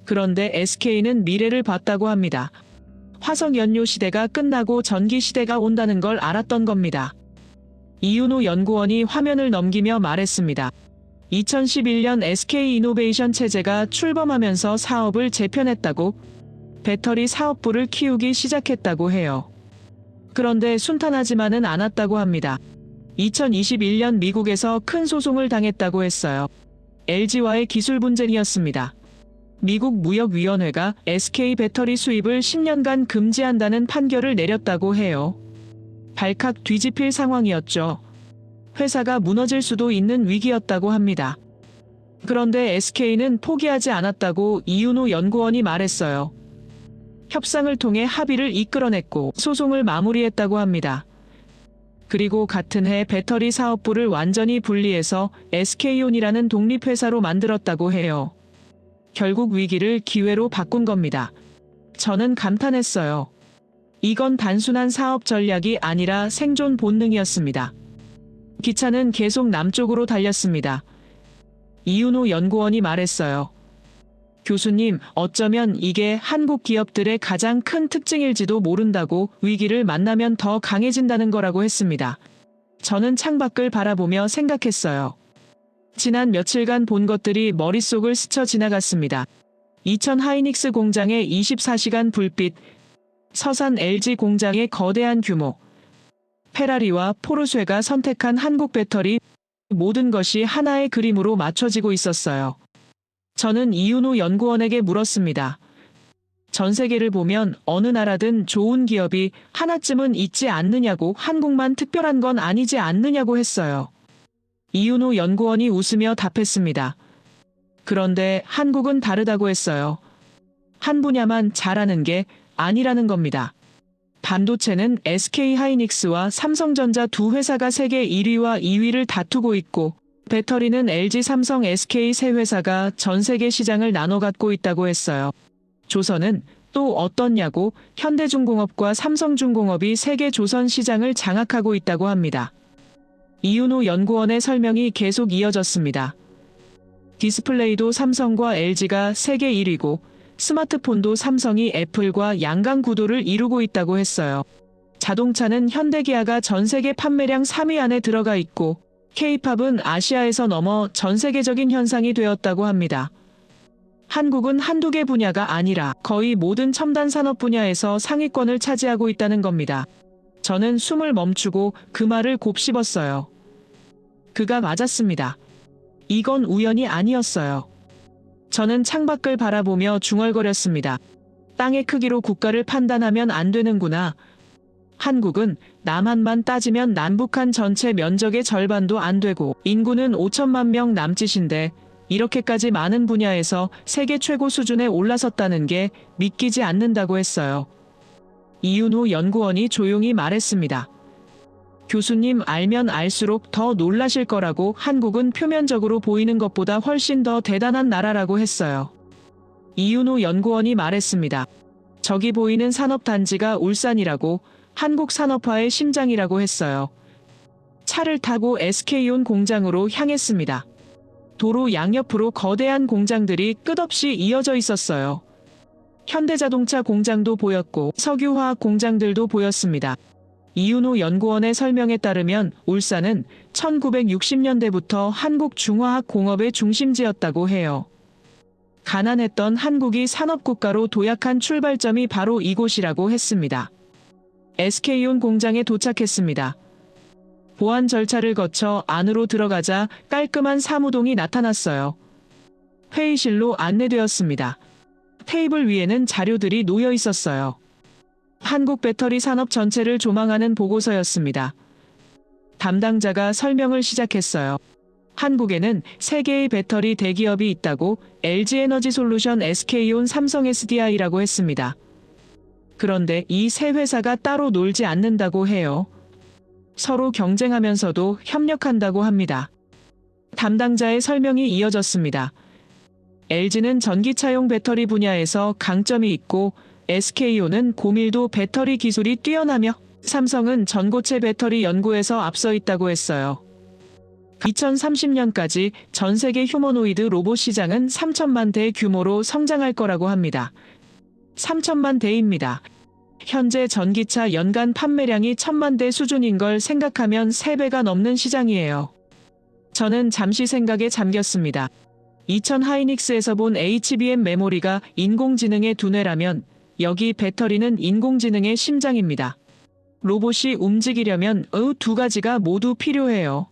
그런데 SK는 미래를 봤다고 합니다. 화석 연료 시대가 끝나고 전기 시대가 온다는 걸 알았던 겁니다. 이윤호 연구원이 화면을 넘기며 말했습니다. 2011년 SK 이노베이션 체제가 출범하면서 사업을 재편했다고, 배터리 사업부를 키우기 시작했다고 해요. 그런데 순탄하지만은 않았다고 합니다. 2021년 미국에서 큰 소송을 당했다고 했어요. LG와의 기술 분쟁이었습니다. 미국 무역위원회가 SK 배터리 수입을 10년간 금지한다는 판결을 내렸다고 해요. 발칵 뒤집힐 상황이었죠. 회사가 무너질 수도 있는 위기였다고 합니다. 그런데 SK는 포기하지 않았다고 이윤호 연구원이 말했어요. 협상을 통해 합의를 이끌어냈고 소송을 마무리했다고 합니다. 그리고 같은 해 배터리 사업부를 완전히 분리해서 SK온이라는 독립회사로 만들었다고 해요. 결국 위기를 기회로 바꾼 겁니다. 저는 감탄했어요. 이건 단순한 사업 전략이 아니라 생존 본능이었습니다. 기차는 계속 남쪽으로 달렸습니다. 이윤호 연구원이 말했어요. 교수님, 어쩌면 이게 한국 기업들의 가장 큰 특징일지도 모른다고, 위기를 만나면 더 강해진다는 거라고 했습니다. 저는 창밖을 바라보며 생각했어요. 지난 며칠간 본 것들이 머릿속을 스쳐 지나갔습니다. 이천 하이닉스 공장의 24시간 불빛, 서산 LG 공장의 거대한 규모, 페라리와 포르쉐가 선택한 한국 배터리, 모든 것이 하나의 그림으로 맞춰지고 있었어요. 저는 이윤호 연구원에게 물었습니다. 전 세계를 보면 어느 나라든 좋은 기업이 하나쯤은 있지 않느냐고, 한국만 특별한 건 아니지 않느냐고 했어요. 이윤호 연구원이 웃으며 답했습니다. 그런데 한국은 다르다고 했어요. 한 분야만 잘하는 게 아니라는 겁니다. 반도체는 SK 하이닉스와 삼성전자 두 회사가 세계 1위와 2위를 다투고 있고, 배터리는 LG, 삼성, SK 세 회사가 전 세계 시장을 나눠 갖고 있다고 했어요. 조선은 또 어떻냐고, 현대중공업과 삼성중공업이 세계 조선 시장을 장악하고 있다고 합니다. 이윤호 연구원의 설명이 계속 이어졌습니다. 디스플레이도 삼성과 LG가 세계 1위고, 스마트폰도 삼성이 애플과 양강 구도를 이루고 있다고 했어요. 자동차는 현대기아가 전 세계 판매량 3위 안에 들어가 있고, K-팝은 아시아에서 넘어 전 세계적인 현상이 되었다고 합니다. 한국은 한두 개 분야가 아니라 거의 모든 첨단 산업 분야에서 상위권을 차지하고 있다는 겁니다. 저는 숨을 멈추고 그 말을 곱씹었어요. 그가 맞았습니다. 이건 우연이 아니었어요. 저는 창밖을 바라보며 중얼거렸습니다. 땅의 크기로 국가를 판단하면 안 되는구나. 한국은 남한만 따지면 남북한 전체 면적의 절반도 안 되고, 인구는 5천만 명 남짓인데 이렇게까지 많은 분야에서 세계 최고 수준에 올라섰다는 게 믿기지 않는다고 했어요. 이윤호 연구원이 조용히 말했습니다. 교수님, 알면 알수록 더 놀라실 거라고, 한국은 표면적으로 보이는 것보다 훨씬 더 대단한 나라라고 했어요. 이윤호 연구원이 말했습니다. 저기 보이는 산업단지가 울산이라고, 한국 산업화의 심장이라고 했어요. 차를 타고 SK온 공장으로 향했습니다. 도로 양옆으로 거대한 공장들이 끝없이 이어져 있었어요. 현대자동차 공장도 보였고 석유화학 공장들도 보였습니다. 이윤호 연구원의 설명에 따르면 울산은 1960년대부터 한국 중화학 공업의 중심지였다고 해요. 가난했던 한국이 산업국가로 도약한 출발점이 바로 이곳이라고 했습니다. SK온 공장에 도착했습니다. 보안 절차를 거쳐 안으로 들어가자 깔끔한 사무동이 나타났어요. 회의실로 안내되었습니다. 테이블 위에는 자료들이 놓여 있었어요. 한국 배터리 산업 전체를 조망하는 보고서였습니다. 담당자가 설명을 시작했어요. 한국에는 세 개의 배터리 대기업이 있다고, LG에너지솔루션, SK온, 삼성 SDI라고 했습니다. 그런데 이 세 회사가 따로 놀지 않는다고 해요. 서로 경쟁하면서도 협력한다고 합니다. 담당자의 설명이 이어졌습니다. LG는 전기차용 배터리 분야에서 강점이 있고, SK온은 고밀도 배터리 기술이 뛰어나며, 삼성은 전고체 배터리 연구에서 앞서 있다고 했어요. 2030년까지 전 세계 휴머노이드 로봇 시장은 3천만 대 규모로 성장할 거라고 합니다. 3천만 대입니다. 현재 전기차 연간 판매량이 1,000만 대 수준인 걸 생각하면 3배가 넘는 시장이에요. 저는 잠시 생각에 잠겼습니다. 이천 하이닉스에서 본 HBM 메모리가 인공지능의 두뇌라면, 여기 배터리는 인공지능의 심장입니다. 로봇이 움직이려면 두 가지가 모두 필요해요.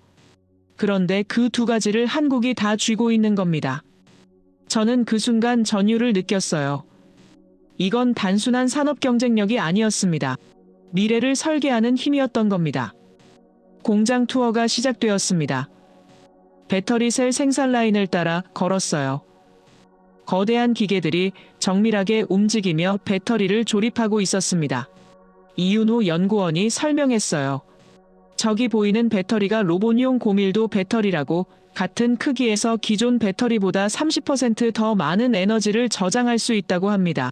그런데 그 두 가지를 한국이 다 쥐고 있는 겁니다. 저는 그 순간 전율을 느꼈어요. 이건 단순한 산업 경쟁력이 아니었습니다. 미래를 설계하는 힘이었던 겁니다. 공장 투어가 시작되었습니다. 배터리 셀 생산 라인을 따라 걸었어요. 거대한 기계들이 정밀하게 움직이며 배터리를 조립하고 있었습니다. 이윤호 연구원이 설명했어요. 저기 보이는 배터리가 로봇용 고밀도 배터리라고, 같은 크기에서 기존 배터리보다 30% 더 많은 에너지를 저장할 수 있다고 합니다.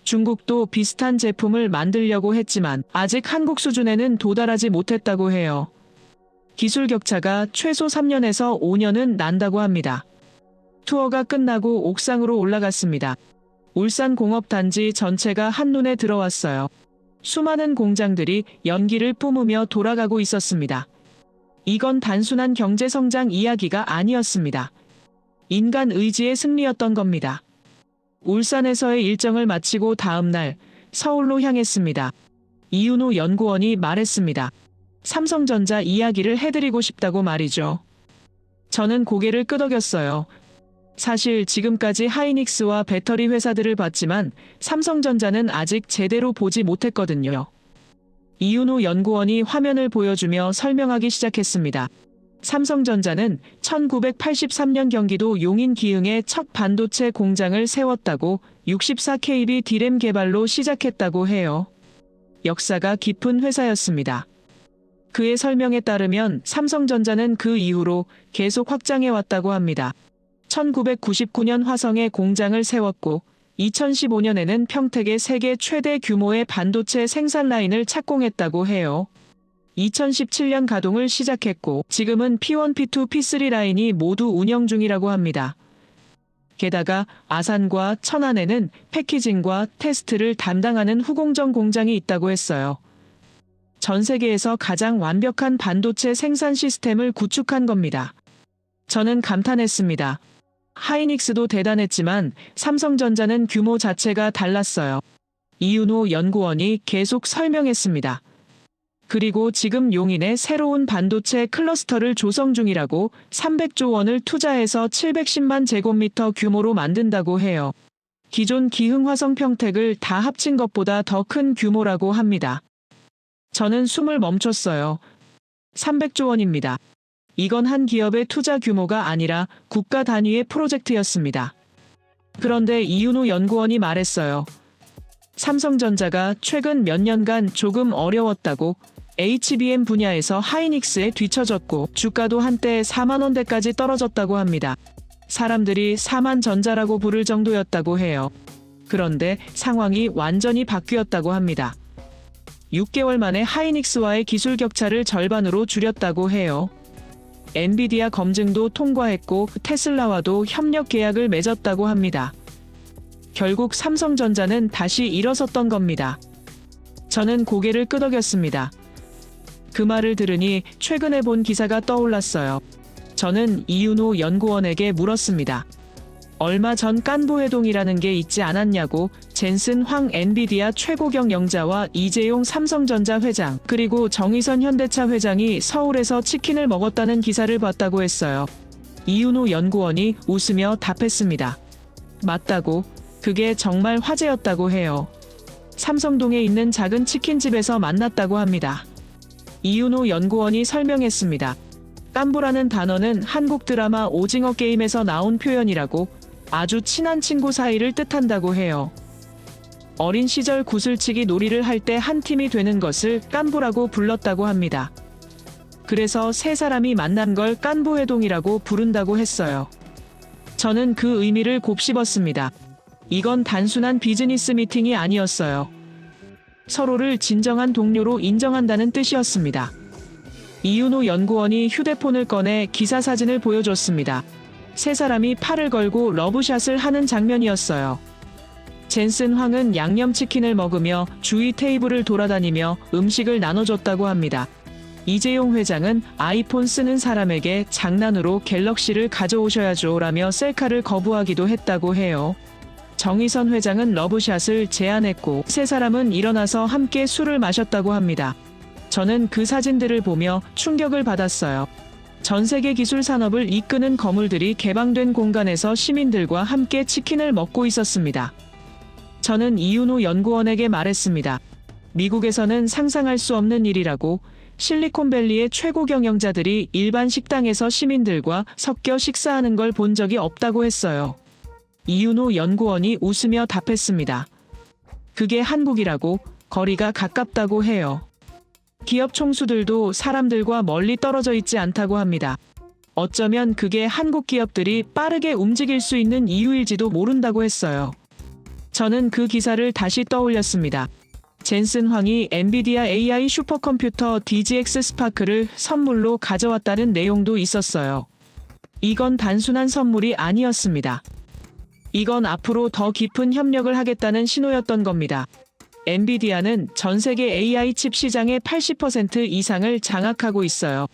중국도 비슷한 제품을 만들려고 했지만 아직 한국 수준에는 도달하지 못했다고 해요. 기술 격차가 최소 3년에서 5년은 난다고 합니다. 투어가 끝나고 옥상으로 올라갔습니다. 울산공업단지 전체가 한눈에 들어왔어요. 수많은 공장들이 연기를 뿜으며 돌아가고 있었습니다. 이건 단순한 경제성장 이야기가 아니었습니다. 인간 의지의 승리였던 겁니다. 울산에서의 일정을 마치고 다음 날 서울로 향했습니다. 이윤호 연구원이 말했습니다. 삼성전자 이야기를 해드리고 싶다고 말이죠. 저는 고개를 끄덕였어요. 사실 지금까지 하이닉스와 배터리 회사들을 봤지만 삼성전자는 아직 제대로 보지 못했거든요. 이윤호 연구원이 화면을 보여주며 설명하기 시작했습니다. 삼성전자는 1983년 경기도 용인 기흥에 첫 반도체 공장을 세웠다고, 64KB D램 개발로 시작했다고 해요. 역사가 깊은 회사였습니다. 그의 설명에 따르면 삼성전자는 그 이후로 계속 확장해 왔다고 합니다. 1999년 화성에 공장을 세웠고 2015년에는 평택에 세계 최대 규모의 반도체 생산 라인을 착공했다고 해요. 2017년 가동을 시작했고 지금은 P1, P2, P3 라인이 모두 운영 중이라고 합니다. 게다가 아산과 천안에는 패키징과 테스트를 담당하는 후공정 공장이 있다고 했어요. 전 세계에서 가장 완벽한 반도체 생산 시스템을 구축한 겁니다. 저는 감탄했습니다. 하이닉스도 대단했지만 삼성전자는 규모 자체가 달랐어요. 이윤호 연구원이 계속 설명했습니다. 그리고 지금 용인에 새로운 반도체 클러스터를 조성 중이라고, 300조 원을 투자해서 710만 제곱미터 규모로 만든다고 해요. 기존 기흥 화성 평택을 다 합친 것보다 더 큰 규모라고 합니다. 저는 숨을 멈췄어요. 300조 원입니다. 이건 한 기업의 투자 규모가 아니라 국가 단위의 프로젝트였습니다. 그런데 이윤호 연구원이 말했어요. 삼성전자가 최근 몇 년간 조금 어려웠다고, HBM 분야에서 하이닉스에 뒤처졌고 주가도 한때 4만 원대까지 떨어졌다고 합니다. 사람들이 4만 전자라고 부를 정도였다고 해요. 그런데 상황이 완전히 바뀌었다고 합니다. 6개월 만에 하이닉스와의 기술 격차를 절반으로 줄였다고 해요. 엔비디아 검증도 통과했고 테슬라와도 협력 계약을 맺었다고 합니다. 결국 삼성전자는 다시 일어섰던 겁니다. 저는 고개를 끄덕였습니다. 그 말을 들으니 최근에 본 기사가 떠올랐어요. 저는 이윤호 연구원에게 물었습니다. 얼마 전 깐부회동이라는 게 있지 않았냐고. 젠슨 황 엔비디아 최고 경영자와 이재용 삼성전자 회장, 그리고 정의선 현대차 회장이 서울에서 치킨을 먹었다는 기사를 봤다고 했어요. 이윤호 연구원이 웃으며 답했습니다. 맞다고. 그게 정말 화제였다고 해요. 삼성동에 있는 작은 치킨집에서 만났다고 합니다. 이윤호 연구원이 설명했습니다. 깐부라는 단어는 한국 드라마 오징어 게임에서 나온 표현이라고, 아주 친한 친구 사이를 뜻한다고 해요. 어린 시절 구슬치기 놀이를 할 때 한 팀이 되는 것을 깐부라고 불렀다고 합니다. 그래서 세 사람이 만난 걸 깐부회동이라고 부른다고 했어요. 저는 그 의미를 곱씹었습니다. 이건 단순한 비즈니스 미팅이 아니었어요. 서로를 진정한 동료로 인정한다는 뜻이었습니다. 이윤호 연구원이 휴대폰을 꺼내 기사 사진을 보여줬습니다. 세 사람이 팔을 걸고 러브샷을 하는 장면이었어요. 젠슨 황은 양념치킨을 먹으며 주위 테이블을 돌아다니며 음식을 나눠줬다고 합니다. 이재용 회장은 아이폰 쓰는 사람에게 장난으로 갤럭시를 가져오셔야죠 라며 셀카를 거부하기도 했다고 해요. 정의선 회장은 러브샷을 제안했고 세 사람은 일어나서 함께 술을 마셨다고 합니다. 저는 그 사진들을 보며 충격을 받았어요. 전 세계 기술 산업을 이끄는 거물들이 개방된 공간에서 시민들과 함께 치킨을 먹고 있었습니다. 저는 이윤호 연구원에게 말했습니다. 미국에서는 상상할 수 없는 일이라고. 실리콘밸리의 최고 경영자들이 일반 식당에서 시민들과 섞여 식사하는 걸 본 적이 없다고 했어요. 이윤호 연구원이 웃으며 답했습니다. 그게 한국이라고. 거리가 가깝다고 해요. 기업 총수들도 사람들과 멀리 떨어져 있지 않다고 합니다. 어쩌면 그게 한국 기업들이 빠르게 움직일 수 있는 이유일지도 모른다고 했어요. 저는 그 기사를 다시 떠올렸습니다. 젠슨 황이 엔비디아 AI 슈퍼컴퓨터 DGX 스파크를 선물로 가져왔다는 내용도 있었어요. 이건 단순한 선물이 아니었습니다. 이건 앞으로 더 깊은 협력을 하겠다는 신호였던 겁니다. 엔비디아는 전 세계 AI 칩 시장의 80% 이상을 장악하고 있어요.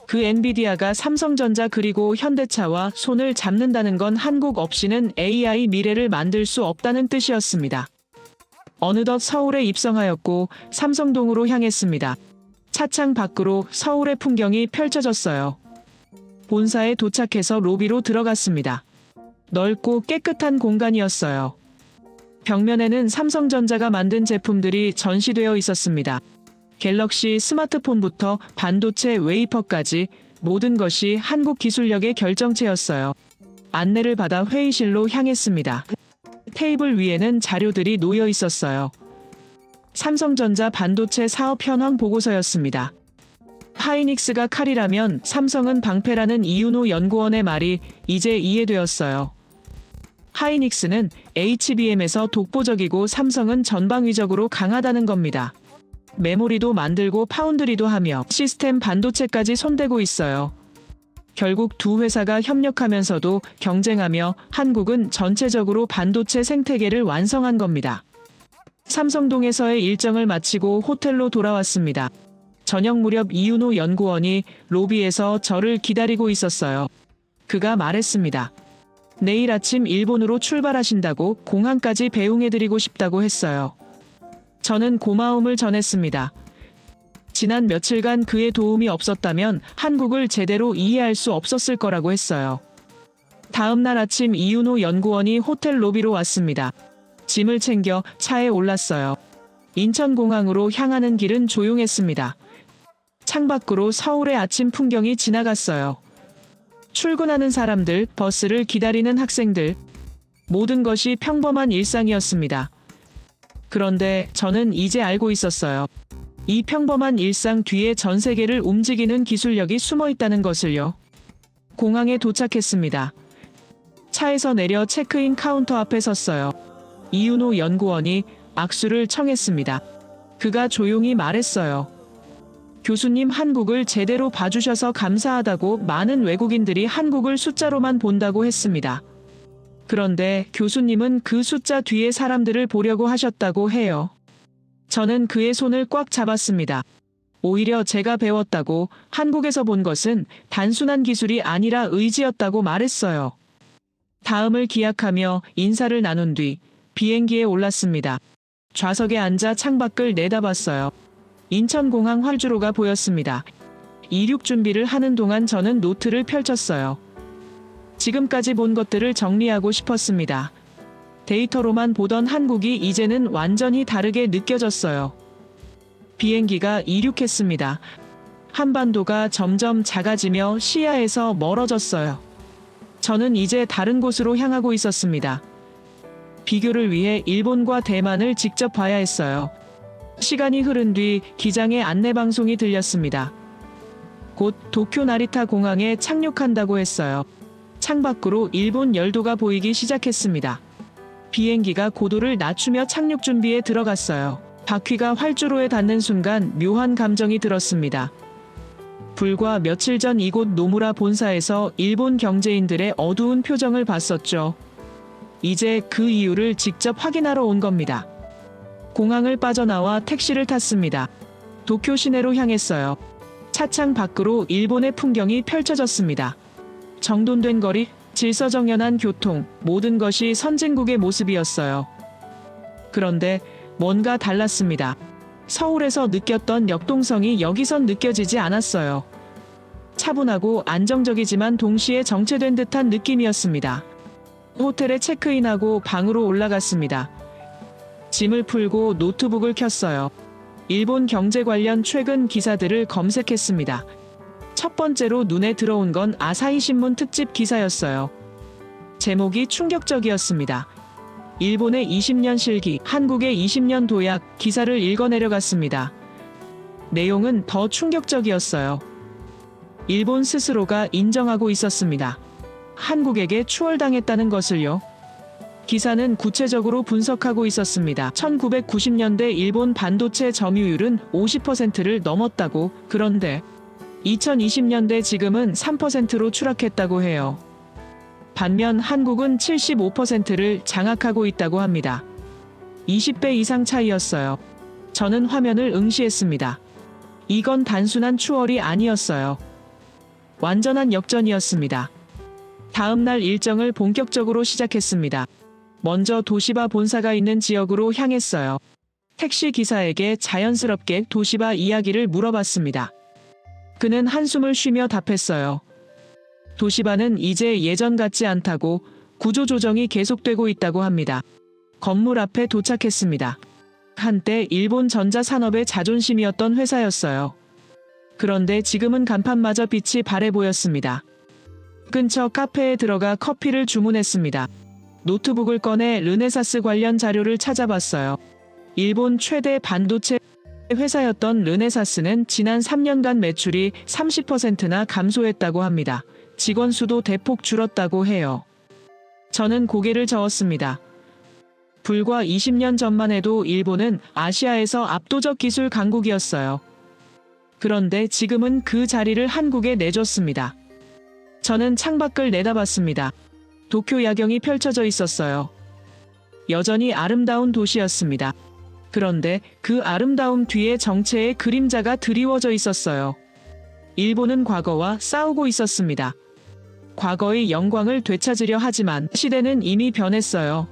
그 엔비디아가 삼성전자 그리고 현대차와 손을 잡는다는 건 한국 없이는 AI 미래를 만들 수 없다는 뜻이었습니다. 어느덧 서울에 입성하였고 삼성동으로 향했습니다. 차창 밖으로 서울의 풍경이 펼쳐졌어요. 본사에 도착해서 로비로 들어갔습니다. 넓고 깨끗한 공간이었어요. 벽면에는 삼성전자가 만든 제품들이 전시되어 있었습니다. 갤럭시 스마트폰부터 반도체 웨이퍼까지 모든 것이 한국 기술력의 결정체였어요. 안내를 받아 회의실로 향했습니다. 테이블 위에는 자료들이 놓여 있었어요. 삼성전자 반도체 사업 현황 보고서였습니다. 하이닉스가 칼이라면 삼성은 방패라는 이윤호 연구원의 말이 이제 이해되었어요. 하이닉스는 HBM에서 독보적이고 삼성은 전방위적으로 강하다는 겁니다. 메모리도 만들고 파운드리도 하며 시스템 반도체까지 손대고 있어요. 결국 두 회사가 협력하면서도 경쟁하며 한국은 전체적으로 반도체 생태계를 완성한 겁니다. 삼성동에서의 일정을 마치고 호텔로 돌아왔습니다. 저녁 무렵 이윤호 연구원이 로비에서 저를 기다리고 있었어요. 그가 말했습니다. 내일 아침 일본으로 출발하신다고 공항까지 배웅해드리고 싶다고 했어요. 저는 고마움을 전했습니다. 지난 며칠간 그의 도움이 없었다면 한국을 제대로 이해할 수 없었을 거라고 했어요. 다음 날 아침 이윤호 연구원이 호텔 로비로 왔습니다. 짐을 챙겨 차에 올랐어요. 인천공항으로 향하는 길은 조용했습니다. 창밖으로 서울의 아침 풍경이 지나갔어요. 출근하는 사람들, 버스를 기다리는 학생들, 모든 것이 평범한 일상이었습니다. 그런데 저는 이제 알고 있었어요. 이 평범한 일상 뒤에 전 세계를 움직이는 기술력이 숨어 있다는 것을요. 공항에 도착했습니다. 차에서 내려 체크인 카운터 앞에 섰어요. 이윤호 연구원이 악수를 청했습니다. 그가 조용히 말했어요. 교수님, 한국을 제대로 봐주셔서 감사하다고. 많은 외국인들이 한국을 숫자로만 본다고 했습니다. 그런데 교수님은 그 숫자 뒤에 사람들을 보려고 하셨다고 해요. 저는 그의 손을 꽉 잡았습니다. 오히려 제가 배웠다고, 한국에서 본 것은 단순한 기술이 아니라 의지였다고 말했어요. 다음을 기약하며 인사를 나눈 뒤 비행기에 올랐습니다. 좌석에 앉아 창밖을 내다봤어요. 인천공항 활주로가 보였습니다. 이륙 준비를 하는 동안 저는 노트를 펼쳤어요. 지금까지 본 것들을 정리하고 싶었습니다. 데이터로만 보던 한국이 이제는 완전히 다르게 느껴졌어요. 비행기가 이륙했습니다. 한반도가 점점 작아지며 시야에서 멀어졌어요. 저는 이제 다른 곳으로 향하고 있었습니다. 비교를 위해 일본과 대만을 직접 봐야 했어요. 시간이 흐른 뒤 기장의 안내방송이 들렸습니다. 곧 도쿄 나리타 공항에 착륙한다고 했어요. 창밖으로 일본 열도가 보이기 시작했습니다. 비행기가 고도를 낮추며 착륙 준비에 들어갔어요. 바퀴가 활주로에 닿는 순간 묘한 감정이 들었습니다. 불과 며칠 전 이곳 노무라 본사에서 일본 경제인들의 어두운 표정을 봤었죠. 이제 그 이유를 직접 확인하러 온 겁니다. 공항을 빠져나와 택시를 탔습니다. 도쿄 시내로 향했어요. 차창 밖으로 일본의 풍경이 펼쳐졌습니다. 정돈된 거리, 질서정연한 교통, 모든 것이 선진국의 모습이었어요. 그런데 뭔가 달랐습니다. 서울에서 느꼈던 역동성이 여기선 느껴지지 않았어요. 차분하고 안정적이지만 동시에 정체된 듯한 느낌이었습니다. 호텔에 체크인하고 방으로 올라갔습니다. 짐을 풀고 노트북을 켰어요. 일본 경제 관련 최근 기사들을 검색했습니다. 첫 번째로 눈에 들어온 건 아사히 신문 특집 기사였어요. 제목이 충격적이었습니다. 일본의 20년 실기, 한국의 20년 도약 기사를 읽어내려갔습니다. 내용은 더 충격적이었어요. 일본 스스로가 인정하고 있었습니다. 한국에게 추월당했다는 것을요. 기사는 구체적으로 분석하고 있었습니다. 1990년대 일본 반도체 점유율은 50%를 넘었다고, 그런데 2020년대 지금은 3%로 추락했다고 해요. 반면 한국은 75%를 장악하고 있다고 합니다. 20배 이상 차이였어요. 저는 화면을 응시했습니다. 이건 단순한 추월이 아니었어요. 완전한 역전이었습니다. 다음 날 일정을 본격적으로 시작했습니다. 먼저 도시바 본사가 있는 지역으로 향했어요. 택시 기사에게 자연스럽게 도시바 이야기를 물어봤습니다. 그는 한숨을 쉬며 답했어요. 도시바는 이제 예전 같지 않다고, 구조조정이 계속되고 있다고 합니다. 건물 앞에 도착했습니다. 한때 일본 전자산업의 자존심이었던 회사였어요. 그런데 지금은 간판마저 빛이 바래 보였습니다. 근처 카페에 들어가 커피를 주문했습니다. 노트북을 꺼내 르네사스 관련 자료를 찾아봤어요. 일본 최대 반도체 회사였던 르네사스는 지난 3년간 매출이 30%나 감소했다고 합니다. 직원 수도 대폭 줄었다고 해요. 저는 고개를 저었습니다. 불과 20년 전만 해도 일본은 아시아에서 압도적 기술 강국이었어요. 그런데 지금은 그 자리를 한국에 내줬습니다. 저는 창밖을 내다봤습니다. 도쿄 야경이 펼쳐져 있었어요. 여전히 아름다운 도시였습니다. 그런데 그 아름다움 뒤에 정체의 그림자가 드리워져 있었어요. 일본은 과거와 싸우고 있었습니다. 과거의 영광을 되찾으려 하지만 시대는 이미 변했어요.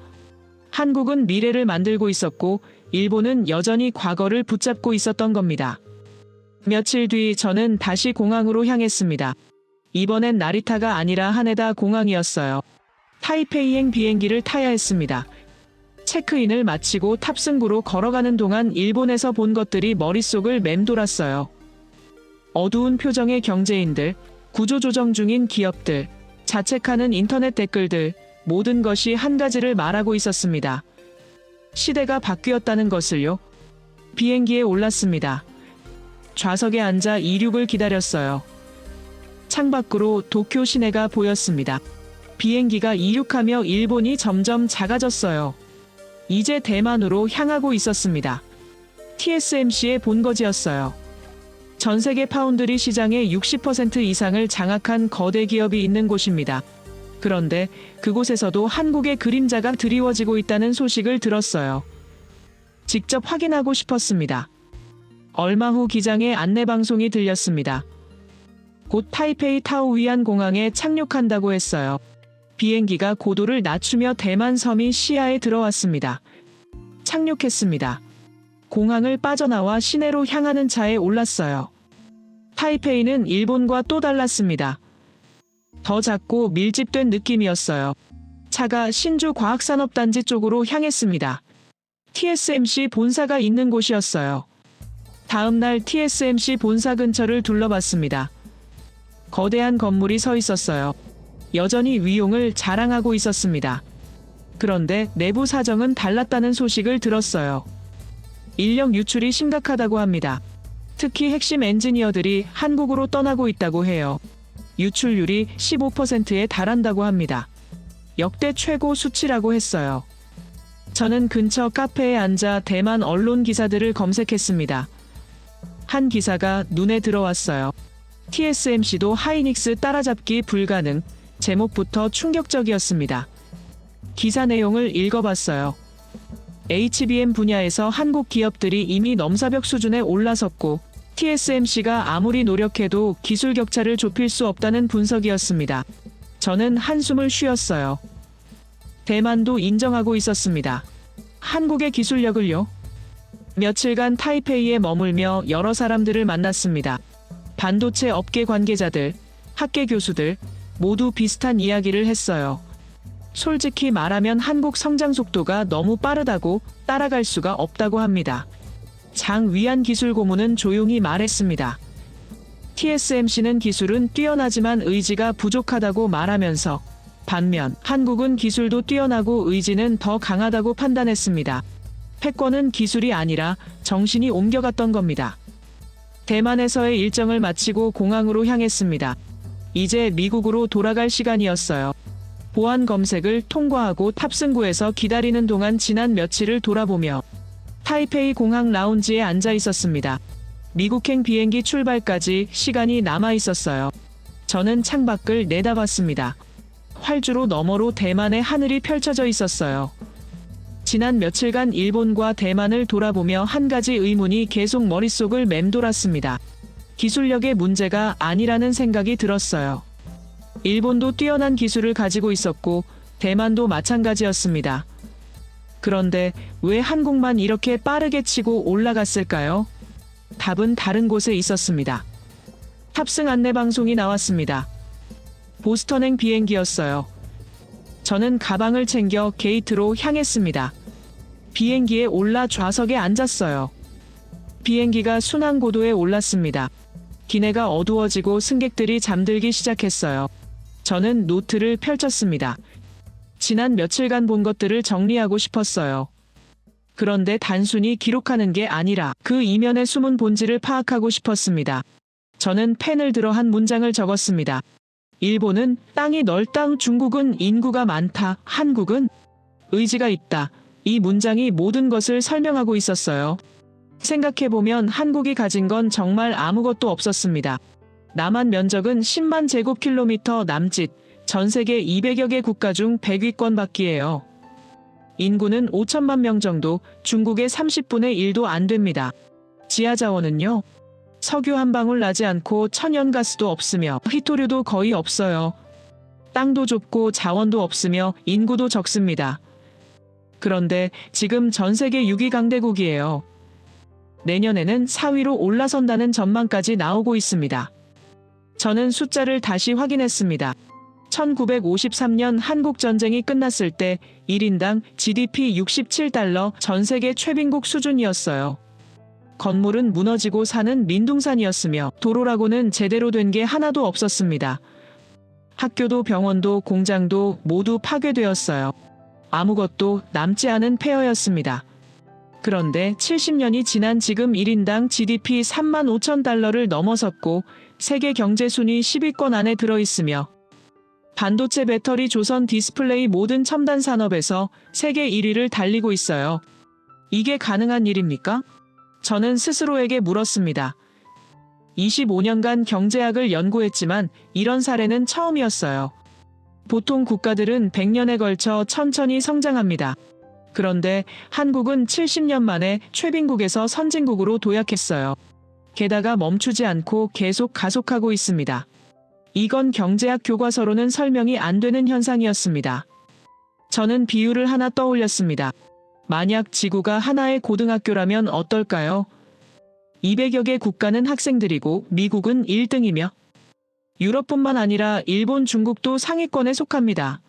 한국은 미래를 만들고 있었고 일본은 여전히 과거를 붙잡고 있었던 겁니다. 며칠 뒤 저는 다시 공항으로 향했습니다. 이번엔 나리타가 아니라 하네다 공항이었어요. 타이페이행 비행기를 타야 했습니다. 체크인을 마치고 탑승구로 걸어가는 동안 일본에서 본 것들이 머릿속을 맴돌았어요. 어두운 표정의 경제인들, 구조조정 중인 기업들, 자책하는 인터넷 댓글들, 모든 것이 한 가지를 말하고 있었습니다. 시대가 바뀌었다는 것을요. 비행기에 올랐습니다. 좌석에 앉아 이륙을 기다렸어요. 창밖으로 도쿄 시내가 보였습니다. 비행기가 이륙하며 일본이 점점 작아졌어요. 이제 대만으로 향하고 있었습니다. TSMC의 본거지였어요. 전 세계 파운드리 시장의 60% 이상을 장악한 거대 기업이 있는 곳입니다. 그런데 그곳에서도 한국의 그림자가 드리워지고 있다는 소식을 들었어요. 직접 확인하고 싶었습니다. 얼마 후 기장의 안내방송이 들렸습니다. 곧 타이페이 타오위안 공항에 착륙한다고 했어요. 비행기가 고도를 낮추며 대만 섬이 시야에 들어왔습니다. 착륙했습니다. 공항을 빠져나와 시내로 향하는 차에 올랐어요. 타이페이는 일본과 또 달랐습니다. 더 작고 밀집된 느낌이었어요. 차가 신주 과학산업단지 쪽으로 향했습니다. TSMC 본사가 있는 곳이었어요. 다음 날 TSMC 본사 근처를 둘러봤습니다. 거대한 건물이 서 있었어요. 여전히 위용을 자랑하고 있었습니다. 그런데 내부 사정은 달랐다는 소식을 들었어요. 인력 유출이 심각하다고 합니다. 특히 핵심 엔지니어들이 한국으로 떠나고 있다고 해요. 유출률이 15%에 달한다고 합니다. 역대 최고 수치라고 했어요. 저는 근처 카페에 앉아 대만 언론 기사들을 검색했습니다. 한 기사가 눈에 들어왔어요. TSMC도 하이닉스 따라잡기 불가능. 제목부터 충격적이었습니다. 기사 내용을 읽어봤어요. HBM 분야에서 한국 기업들이 이미 넘사벽 수준에 올라섰고 TSMC가 아무리 노력해도 기술 격차를 좁힐 수 없다는 분석이었습니다. 저는 한숨을 쉬었어요. 대만도 인정하고 있었습니다. 한국의 기술력을요? 며칠간 타이페이에 머물며 여러 사람들을 만났습니다. 반도체 업계 관계자들, 학계 교수들 모두 비슷한 이야기를 했어요. 솔직히 말하면 한국 성장 속도가 너무 빠르다고 따라갈 수가 없다고 합니다. 장 위안 기술 고문은 조용히 말했습니다. TSMC는 기술은 뛰어나지만 의지가 부족하다고 말하면서 반면 한국은 기술도 뛰어나고 의지는 더 강하다고 판단했습니다. 패권은 기술이 아니라 정신이 옮겨갔던 겁니다. 대만에서의 일정을 마치고 공항으로 향했습니다. 이제 미국으로 돌아갈 시간이었어요. 보안 검색을 통과하고 탑승구에서 기다리는 동안 지난 며칠을 돌아보며 타이페이 공항 라운지에 앉아 있었습니다. 미국행 비행기 출발까지 시간이 남아 있었어요. 저는 창밖을 내다봤습니다. 활주로 너머로 대만의 하늘이 펼쳐져 있었어요. 지난 며칠간 일본과 대만을 돌아보며 한 가지 의문이 계속 머릿속을 맴돌았습니다. 기술력의 문제가 아니라는 생각이 들었어요. 일본도 뛰어난 기술을 가지고 있었고 대만도 마찬가지였습니다. 그런데 왜 한국만 이렇게 빠르게 치고 올라갔을까요? 답은 다른 곳에 있었습니다. 탑승 안내 방송이 나왔습니다. 보스턴행 비행기였어요. 저는 가방을 챙겨 게이트로 향했습니다. 비행기에 올라 좌석에 앉았어요. 비행기가 순항 고도에 올랐습니다. 기내가 어두워지고 승객들이 잠들기 시작했어요. 저는 노트를 펼쳤습니다. 지난 며칠간 본 것들을 정리하고 싶었어요. 그런데 단순히 기록하는 게 아니라 그 이면의 숨은 본질을 파악하고 싶었습니다. 저는 펜을 들어 한 문장을 적었습니다. 일본은 땅이 넓다, 중국은 인구가 많다, 한국은 의지가 있다. 이 문장이 모든 것을 설명하고 있었어요. 생각해보면 한국이 가진 건 정말 아무것도 없었습니다. 남한 면적은 10만 제곱킬로미터 남짓, 전 세계 200여 개 국가 중 100위권 밖이에요. 인구는 5천만 명 정도, 중국의 30분의 1도 안 됩니다. 지하자원은요? 석유 한 방울 나지 않고 천연가스도 없으며 희토류도 거의 없어요. 땅도 좁고 자원도 없으며 인구도 적습니다. 그런데 지금 전 세계 6위 강대국이에요. 내년에는 4위로 올라선다는 전망까지 나오고 있습니다. 저는 숫자를 다시 확인했습니다. 1953년 한국전쟁이 끝났을 때 1인당 GDP 67달러 전 세계 최빈국 수준이었어요. 건물은 무너지고 사는 민둥산이었으며 도로라고는 제대로 된 게 하나도 없었습니다. 학교도 병원도 공장도 모두 파괴되었어요. 아무것도 남지 않은 폐허였습니다. 그런데 70년이 지난 지금 1인당 GDP 3만 5천 달러를 넘어섰고 세계 경제 순위 10위권 안에 들어있으며 반도체, 배터리, 조선, 디스플레이 모든 첨단 산업에서 세계 1위를 달리고 있어요. 이게 가능한 일입니까? 저는 스스로에게 물었습니다. 25년간 경제학을 연구했지만 이런 사례는 처음이었어요. 보통 국가들은 100년에 걸쳐 천천히 성장합니다. 그런데 한국은 70년 만에 최빈국에서 선진국으로 도약했어요. 게다가 멈추지 않고 계속 가속하고 있습니다. 이건 경제학 교과서로는 설명이 안 되는 현상이었습니다. 저는 비유를 하나 떠올렸습니다. 만약 지구가 하나의 고등학교라면 어떨까요? 200여 개 국가는 학생들이고 미국은 1등이며 유럽뿐만 아니라 일본, 중국도 상위권에 속합니다.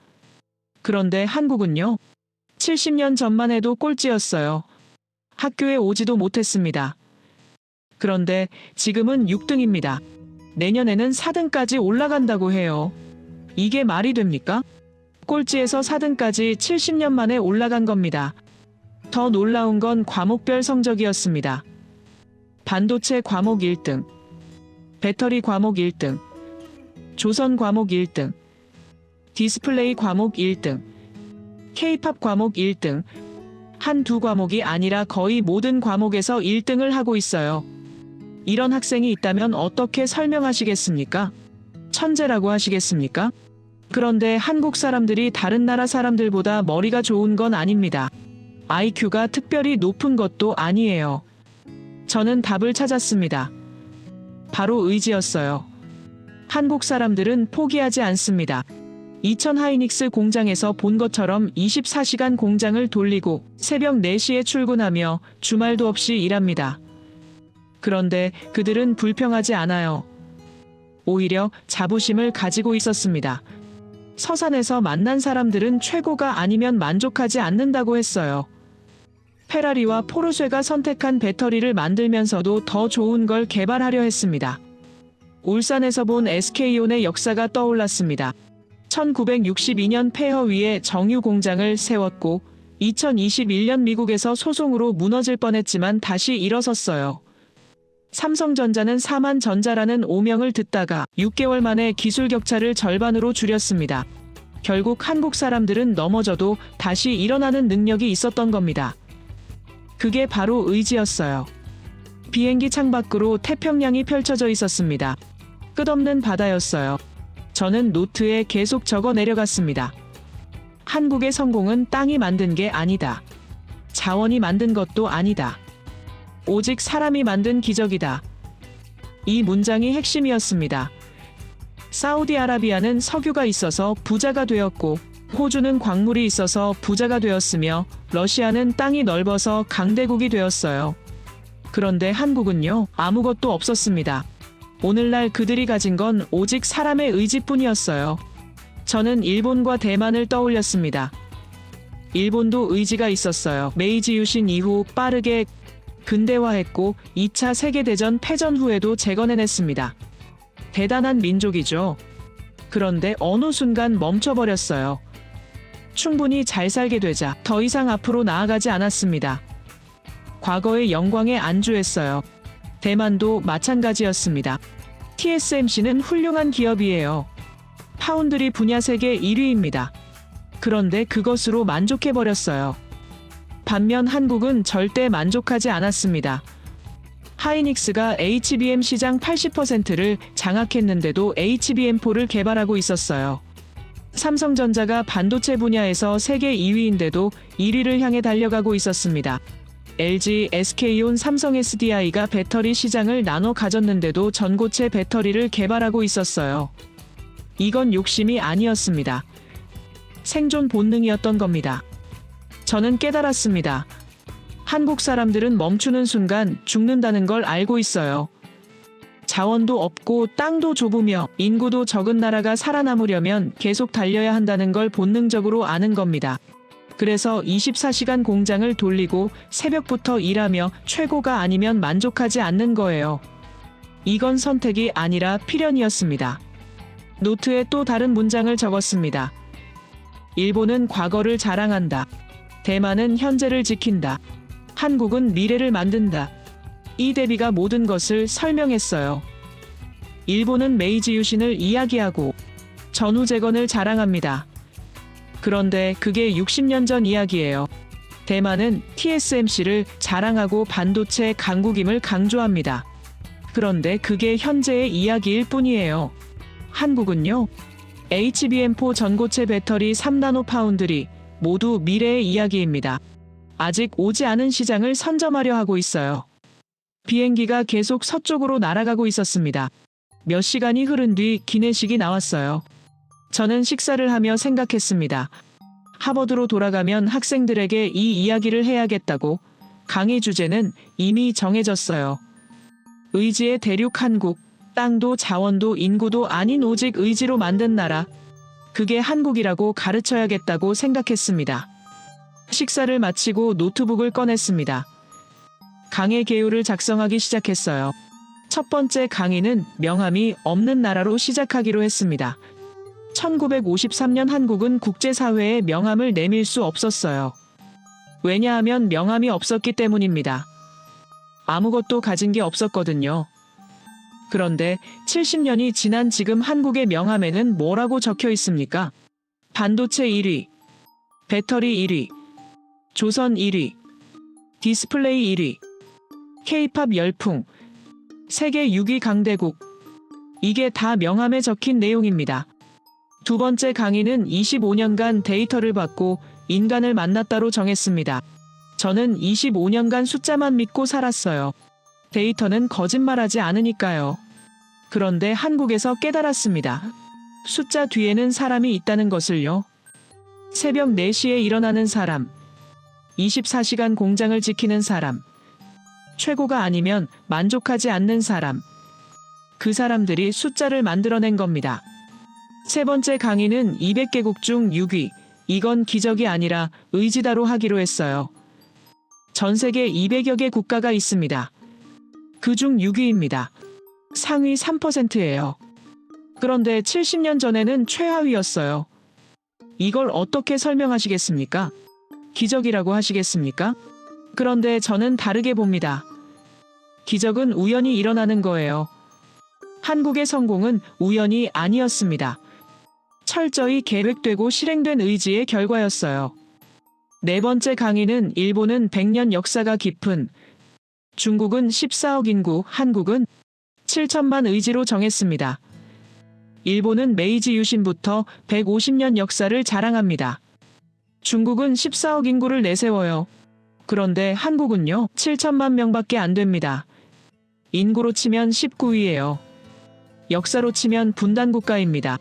그런데 한국은요? 70년 전만 해도 꼴찌였어요. 학교에 오지도 못했습니다. 그런데 지금은 6등입니다. 내년에는 4등까지 올라간다고 해요. 이게 말이 됩니까? 꼴찌에서 4등까지 70년 만에 올라간 겁니다. 더 놀라운 건 과목별 성적이었습니다. 반도체 과목 1등, 배터리 과목 1등, 조선 과목 1등, 디스플레이 과목 1등, K-팝 과목 1등, 한두 과목이 아니라 거의 모든 과목에서 1등을 하고 있어요. 이런 학생이 있다면 어떻게 설명하시겠습니까? 천재라고 하시겠습니까? 그런데 한국 사람들이 다른 나라 사람들보다 머리가 좋은 건 아닙니다. IQ가 특별히 높은 것도 아니에요. 저는 답을 찾았습니다. 바로 의지였어요. 한국 사람들은 포기하지 않습니다. 이천 하이닉스 공장에서 본 것처럼 24시간 공장을 돌리고 새벽 4시에 출근하며 주말도 없이 일합니다. 그런데 그들은 불평하지 않아요. 오히려 자부심을 가지고 있었습니다. 서산에서 만난 사람들은 최고가 아니면 만족하지 않는다고 했어요. 페라리와 포르쉐가 선택한 배터리를 만들면서도 더 좋은 걸 개발하려 했습니다. 울산에서 본 SK온의 역사가 떠올랐습니다. 1962년 폐허 위에 정유 공장을 세웠고 2021년 미국에서 소송으로 무너질 뻔했지만 다시 일어섰어요. 삼성전자는 사만전자라는 오명을 듣다가 6개월 만에 기술 격차를 절반으로 줄였습니다. 결국 한국 사람들은 넘어져도 다시 일어나는 능력이 있었던 겁니다. 그게 바로 의지였어요. 비행기 창밖으로 태평양이 펼쳐져 있었습니다. 끝없는 바다였어요. 저는 노트에 계속 적어 내려갔습니다. 한국의 성공은 땅이 만든 게 아니다. 자원이 만든 것도 아니다. 오직 사람이 만든 기적이다. 이 문장이 핵심이었습니다. 사우디아라비아는 석유가 있어서 부자가 되었고, 호주는 광물이 있어서 부자가 되었으며, 러시아는 땅이 넓어서 강대국이 되었어요. 그런데 한국은요, 아무것도 없었습니다. 오늘날 그들이 가진 건 오직 사람의 의지뿐이었어요. 저는 일본과 대만을 떠올렸습니다. 일본도 의지가 있었어요. 메이지 유신 이후 빠르게 근대화했고 2차 세계대전 패전 후에도 재건해냈습니다. 대단한 민족이죠. 그런데 어느 순간 멈춰버렸어요. 충분히 잘 살게 되자 더 이상 앞으로 나아가지 않았습니다. 과거의 영광에 안주했어요. 대만도 마찬가지였습니다. TSMC는 훌륭한 기업이에요. 파운드리 분야 세계 1위입니다. 그런데 그것으로 만족해버렸어요. 반면 한국은 절대 만족하지 않았습니다. 하이닉스가 HBM 시장 80%를 장악했는데도 HBM4를 개발하고 있었어요. 삼성전자가 반도체 분야에서 세계 2위인데도 1위를 향해 달려가고 있었습니다. LG, SK온, 삼성 SDI가 배터리 시장을 나눠 가졌는데도 전고체 배터리를 개발하고 있었어요. 이건 욕심이 아니었습니다. 생존 본능이었던 겁니다. 저는 깨달았습니다. 한국 사람들은 멈추는 순간 죽는다는 걸 알고 있어요. 자원도 없고 땅도 좁으며 인구도 적은 나라가 살아남으려면 계속 달려야 한다는 걸 본능적으로 아는 겁니다. 그래서 24시간 공장을 돌리고 새벽부터 일하며 최고가 아니면 만족하지 않는 거예요. 이건 선택이 아니라 필연이었습니다. 노트에 또 다른 문장을 적었습니다. 일본은 과거를 자랑한다. 대만은 현재를 지킨다. 한국은 미래를 만든다. 이 대비가 모든 것을 설명했어요. 일본은 메이지 유신을 이야기하고 전후 재건을 자랑합니다. 그런데 그게 60년 전 이야기예요. 대만은 TSMC를 자랑하고 반도체 강국임을 강조합니다. 그런데 그게 현재의 이야기일 뿐이에요. 한국은요? HBM4 전고체 배터리 3나노 파운드리 모두 미래의 이야기입니다. 아직 오지 않은 시장을 선점하려 하고 있어요. 비행기가 계속 서쪽으로 날아가고 있었습니다. 몇 시간이 흐른 뒤 기내식이 나왔어요. 저는 식사를 하며 생각했습니다. 하버드로 돌아가면 학생들에게 이 이야기를 해야겠다고. 강의 주제는 이미 정해졌어요. 의지의 대륙 한국, 땅도 자원도 인구도 아닌 오직 의지로 만든 나라. 그게 한국이라고 가르쳐야겠다고 생각했습니다. 식사를 마치고 노트북을 꺼냈습니다. 강의 개요를 작성하기 시작했어요. 첫 번째 강의는 명함이 없는 나라로 시작하기로 했습니다. 1953년 한국은 국제사회에 명함을 내밀 수 없었어요. 왜냐하면 명함이 없었기 때문입니다. 아무것도 가진 게 없었거든요. 그런데 70년이 지난 지금 한국의 명함에는 뭐라고 적혀 있습니까? 반도체 1위, 배터리 1위, 조선 1위, 디스플레이 1위, K-팝 열풍, 세계 6위 강대국. 이게 다 명함에 적힌 내용입니다. 두 번째 강의는 25년간 데이터를 받고 인간을 만났다로 정했습니다. 저는 25년간 숫자만 믿고 살았어요. 데이터는 거짓말하지 않으니까요. 그런데 한국에서 깨달았습니다. 숫자 뒤에는 사람이 있다는 것을요. 새벽 4시에 일어나는 사람, 24시간 공장을 지키는 사람, 최고가 아니면 만족하지 않는 사람, 그 사람들이 숫자를 만들어낸 겁니다. 세 번째 강의는 200개국 중 6위, 이건 기적이 아니라 의지다로 하기로 했어요. 전 세계 200여 개 국가가 있습니다. 그중 6위입니다. 상위 3%예요. 그런데 70년 전에는 최하위였어요. 이걸 어떻게 설명하시겠습니까? 기적이라고 하시겠습니까? 그런데 저는 다르게 봅니다. 기적은 우연히 일어나는 거예요. 한국의 성공은 우연이 아니었습니다. 철저히 계획되고 실행된 의지의 결과였어요. 네 번째 강의는 일본은 100년 역사가 깊은, 중국은 14억 인구, 한국은 7천만 의지로 정했습니다. 일본은 메이지 유신부터 150년 역사를 자랑합니다. 중국은 14억 인구를 내세워요. 그런데 한국은요, 7천만 명밖에 안 됩니다. 인구로 치면 19위예요. 역사로 치면 분단국가입니다.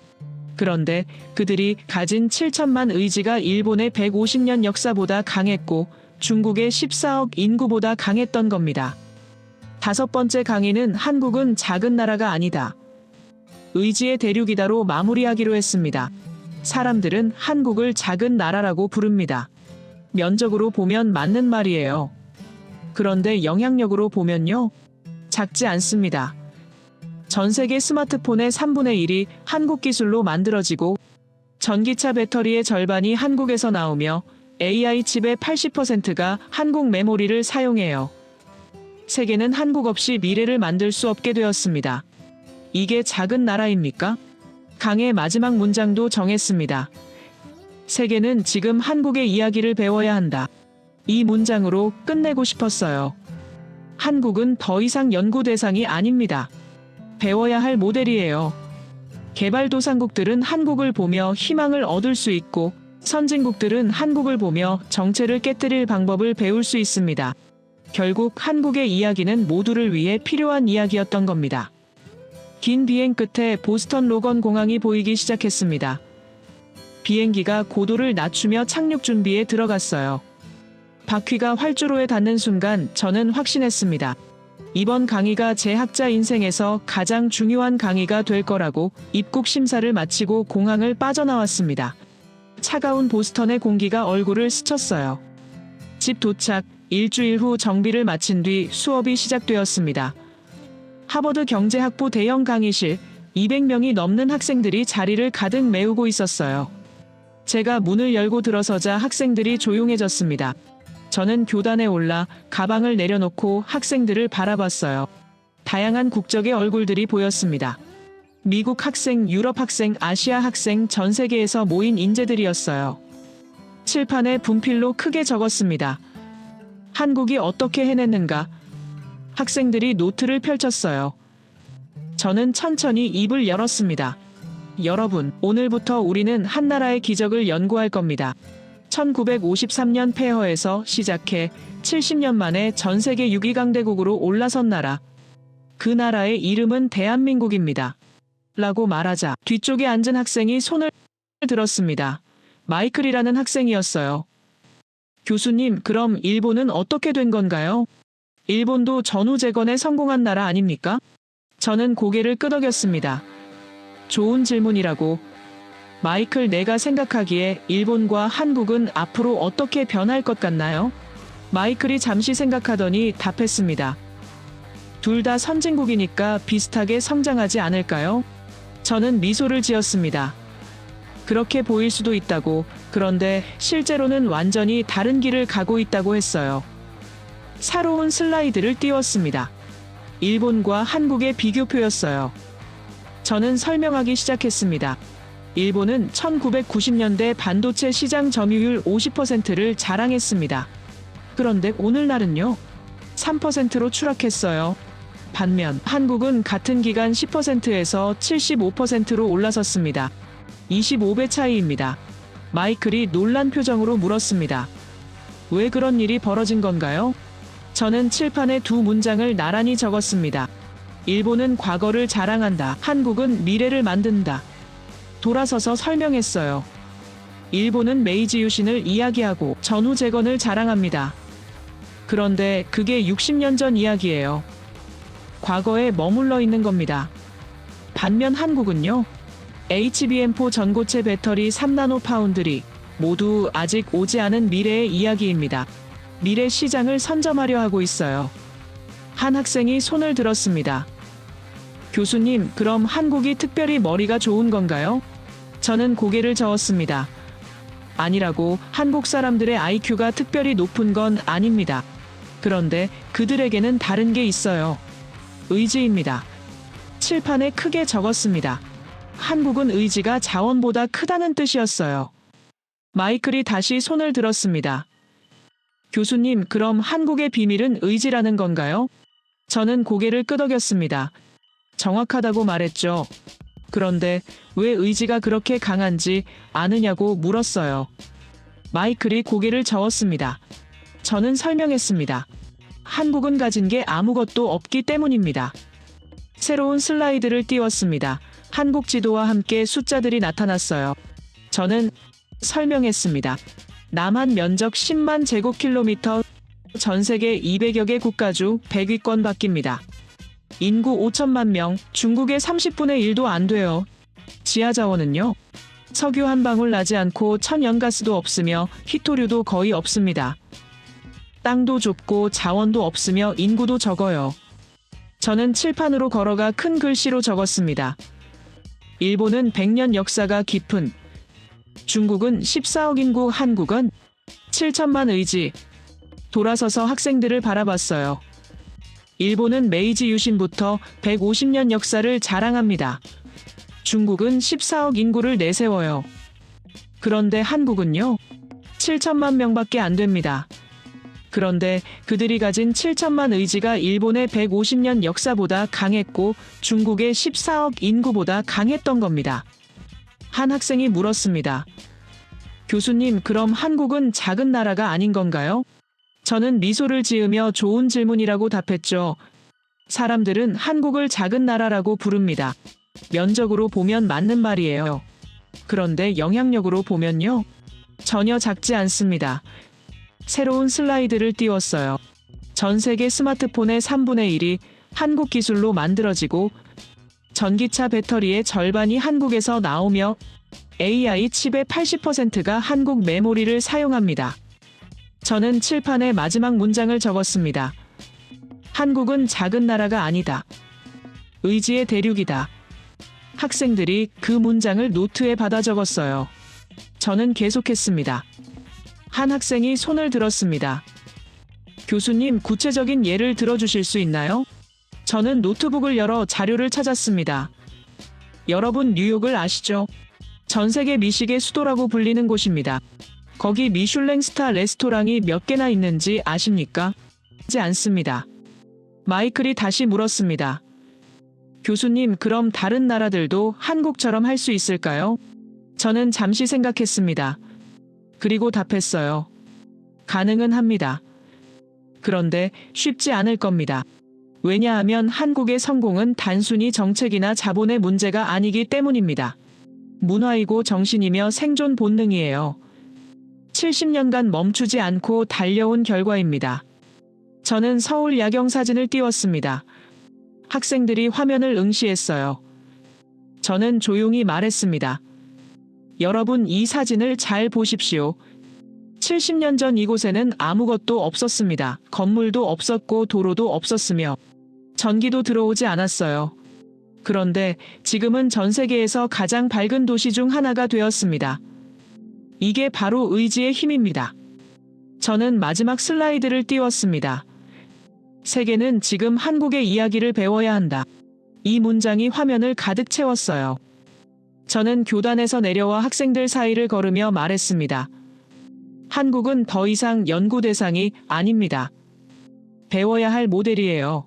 그런데 그들이 가진 7천만 의지가 일본의 150년 역사보다 강했고 중국의 14억 인구보다 강했던 겁니다. 다섯 번째 강의는 한국은 작은 나라가 아니다. 의지의 대륙이다로 마무리하기로 했습니다. 사람들은 한국을 작은 나라라고 부릅니다. 면적으로 보면 맞는 말이에요. 그런데 영향력으로 보면요, 작지 않습니다. 전 세계 스마트폰의 3분의 1이 한국 기술로 만들어지고 전기차 배터리의 절반이 한국에서 나오며 AI 칩의 80%가 한국 메모리를 사용해요. 세계는 한국 없이 미래를 만들 수 없게 되었습니다. 이게 작은 나라입니까? 강의 마지막 문장도 정했습니다. 세계는 지금 한국의 이야기를 배워야 한다. 이 문장으로 끝내고 싶었어요. 한국은 더 이상 연구 대상이 아닙니다. 배워야 할 모델이에요. 개발도상국들은 한국을 보며 희망을 얻을 수 있고 선진국들은 한국을 보며 정체를 깨뜨릴 방법을 배울 수 있습니다. 결국 한국의 이야기는 모두를 위해 필요한 이야기였던 겁니다. 긴 비행 끝에 보스턴 로건 공항이 보이기 시작했습니다. 비행기가 고도를 낮추며 착륙 준비에 들어갔어요. 바퀴가 활주로에 닿는 순간 저는 확신했습니다. 이번 강의가 제 학자 인생에서 가장 중요한 강의가 될 거라고 입국 심사를 마치고 공항을 빠져나왔습니다. 차가운 보스턴의 공기가 얼굴을 스쳤어요. 집 도착, 일주일 후 정비를 마친 뒤 수업이 시작되었습니다. 하버드 경제학부 대형 강의실, 200명이 넘는 학생들이 자리를 가득 메우고 있었어요. 제가 문을 열고 들어서자 학생들이 조용해졌습니다. 저는 교단에 올라 가방을 내려놓고 학생들을 바라봤어요. 다양한 국적의 얼굴들이 보였습니다. 미국 학생, 유럽 학생, 아시아 학생, 전 세계에서 모인 인재들이었어요. 칠판에 분필로 크게 적었습니다. 한국이 어떻게 해냈는가? 학생들이 노트를 펼쳤어요. 저는 천천히 입을 열었습니다. 여러분, 오늘부터 우리는 한 나라의 기적을 연구할 겁니다. 1953년 폐허에서 시작해 70년 만에 전 세계 6위 강대국으로 올라선 나라. 그 나라의 이름은 대한민국입니다. 라고 말하자 뒤쪽에 앉은 학생이 손을 들었습니다. 마이클이라는 학생이었어요. 교수님, 그럼 일본은 어떻게 된 건가요? 일본도 전후 재건에 성공한 나라 아닙니까? 저는 고개를 끄덕였습니다. 좋은 질문이라고. 마이클, 내가 생각하기에 일본과 한국은 앞으로 어떻게 변할 것 같나요? 마이클이 잠시 생각하더니 답했습니다. 둘 다 선진국이니까 비슷하게 성장하지 않을까요? 저는 미소를 지었습니다. 그렇게 보일 수도 있다고, 그런데 실제로는 완전히 다른 길을 가고 있다고 했어요. 새로운 슬라이드를 띄웠습니다. 일본과 한국의 비교표였어요. 저는 설명하기 시작했습니다. 일본은 1990년대 반도체 시장 점유율 50%를 자랑했습니다. 그런데 오늘날은요, 3%로 추락했어요. 반면 한국은 같은 기간 10%에서 75%로 올라섰습니다. 25배 차이입니다. 마이클이 놀란 표정으로 물었습니다. 왜 그런 일이 벌어진 건가요? 저는 칠판에 두 문장을 나란히 적었습니다. 일본은 과거를 자랑한다. 한국은 미래를 만든다. 돌아서서 설명했어요. 일본은 메이지 유신을 이야기하고 전후 재건을 자랑합니다. 그런데 그게 60년 전 이야기예요. 과거에 머물러 있는 겁니다. 반면 한국은요. HBM4 전고체 배터리 3나노 파운드리 모두 아직 오지 않은 미래의 이야기입니다. 미래 시장을 선점하려 하고 있어요. 한 학생이 손을 들었습니다. 교수님, 그럼 한국이 특별히 머리가 좋은 건가요? 저는 고개를 저었습니다. 아니라고, 한국 사람들의 IQ가 특별히 높은 건 아닙니다. 그런데 그들에게는 다른 게 있어요. 의지입니다. 칠판에 크게 적었습니다. 한국은 의지가 자원보다 크다는 뜻이었어요. 마이클이 다시 손을 들었습니다. 교수님, 그럼 한국의 비밀은 의지라는 건가요? 저는 고개를 끄덕였습니다. 정확하다고 말했죠. 그런데 왜 의지가 그렇게 강한지 아느냐고 물었어요. 마이클이 고개를 저었습니다. 저는 설명했습니다. 한국은 가진 게 아무것도 없기 때문입니다. 새로운 슬라이드를 띄웠습니다. 한국 지도와 함께 숫자들이 나타났어요. 저는 설명했습니다. 남한 면적 10만 제곱킬로미터, 전 세계 200여 개 국가 중 100위권 바뀝니다. 인구 5천만 명, 중국의 30분의 1도 안 돼요. 지하 자원은요? 석유 한 방울 나지 않고 천연가스도 없으며 희토류도 거의 없습니다. 땅도 좁고 자원도 없으며 인구도 적어요. 저는 칠판으로 걸어가 큰 글씨로 적었습니다. 일본은 100년 역사가 깊은, 중국은 14억 인구, 한국은 7천만 의지. 돌아서서 학생들을 바라봤어요. 일본은 메이지 유신부터 150년 역사를 자랑합니다. 중국은 14억 인구를 내세워요. 그런데 한국은요? 7천만 명밖에 안 됩니다. 그런데 그들이 가진 7천만 의지가 일본의 150년 역사보다 강했고 중국의 14억 인구보다 강했던 겁니다. 한 학생이 물었습니다. 교수님, 그럼 한국은 작은 나라가 아닌 건가요? 저는 미소를 지으며 좋은 질문이라고 답했죠. 사람들은 한국을 작은 나라라고 부릅니다. 면적으로 보면 맞는 말이에요. 그런데 영향력으로 보면요. 전혀 작지 않습니다. 새로운 슬라이드를 띄웠어요. 전 세계 스마트폰의 3분의 1이 한국 기술로 만들어지고 전기차 배터리의 절반이 한국에서 나오며 AI 칩의 80%가 한국 메모리를 사용합니다. 저는 칠판에 마지막 문장을 적었습니다. 한국은 작은 나라가 아니다. 의지의 대륙이다. 학생들이 그 문장을 노트에 받아 적었어요. 저는 계속했습니다. 한 학생이 손을 들었습니다. 교수님, 구체적인 예를 들어주실 수 있나요? 저는 노트북을 열어 자료를 찾았습니다. 여러분 뉴욕을 아시죠? 전 세계 미식의 수도라고 불리는 곳입니다. 거기 미슐랭 스타 레스토랑이 몇 개나 있는지 아십니까? 하지 않습니다. 마이클이 다시 물었습니다. 교수님, 그럼 다른 나라들도 한국처럼 할 수 있을까요? 저는 잠시 생각했습니다. 그리고 답했어요. 가능은 합니다. 그런데 쉽지 않을 겁니다. 왜냐하면 한국의 성공은 단순히 정책이나 자본의 문제가 아니기 때문입니다. 문화이고 정신이며 생존 본능이에요. 70년간 멈추지 않고 달려온 결과입니다. 저는 서울 야경 사진을 띄웠습니다. 학생들이 화면을 응시했어요. 저는 조용히 말했습니다. 여러분, 이 사진을 잘 보십시오. 70년 전 이곳에는 아무것도 없었습니다. 건물도 없었고 도로도 없었으며 전기도 들어오지 않았어요. 그런데 지금은 전 세계에서 가장 밝은 도시 중 하나가 되었습니다. 이게 바로 의지의 힘입니다. 저는 마지막 슬라이드를 띄웠습니다. 세계는 지금 한국의 이야기를 배워야 한다. 이 문장이 화면을 가득 채웠어요. 저는 교단에서 내려와 학생들 사이를 걸으며 말했습니다. 한국은 더 이상 연구 대상이 아닙니다. 배워야 할 모델이에요.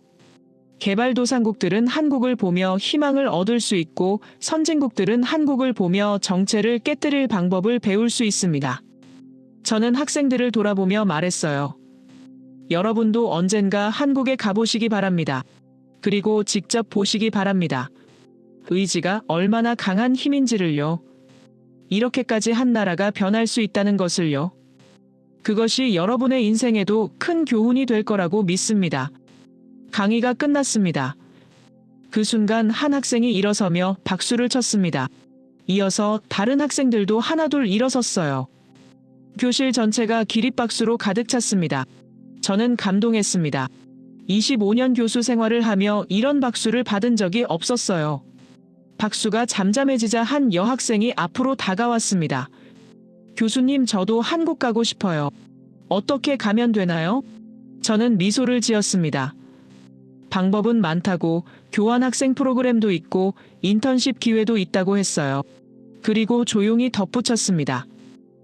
개발도상국들은 한국을 보며 희망을 얻을 수 있고 선진국들은 한국을 보며 정체를 깨뜨릴 방법을 배울 수 있습니다. 저는 학생들을 돌아보며 말했어요. 여러분도 언젠가 한국에 가보시기 바랍니다. 그리고 직접 보시기 바랍니다. 의지가 얼마나 강한 힘인지를요. 이렇게까지 한 나라가 변할 수 있다는 것을요. 그것이 여러분의 인생에도 큰 교훈이 될 거라고 믿습니다. 강의가 끝났습니다. 그 순간 한 학생이 일어서며 박수를 쳤습니다. 이어서 다른 학생들도 하나둘 일어섰어요. 교실 전체가 기립박수로 가득 찼습니다. 저는 감동했습니다. 25년 교수 생활을 하며 이런 박수를 받은 적이 없었어요. 박수가 잠잠해지자 한 여학생이 앞으로 다가왔습니다. 교수님, 저도 한국 가고 싶어요. 어떻게 가면 되나요? 저는 미소를 지었습니다. 방법은 많다고, 교환학생 프로그램도 있고 인턴십 기회도 있다고 했어요. 그리고 조용히 덧붙였습니다.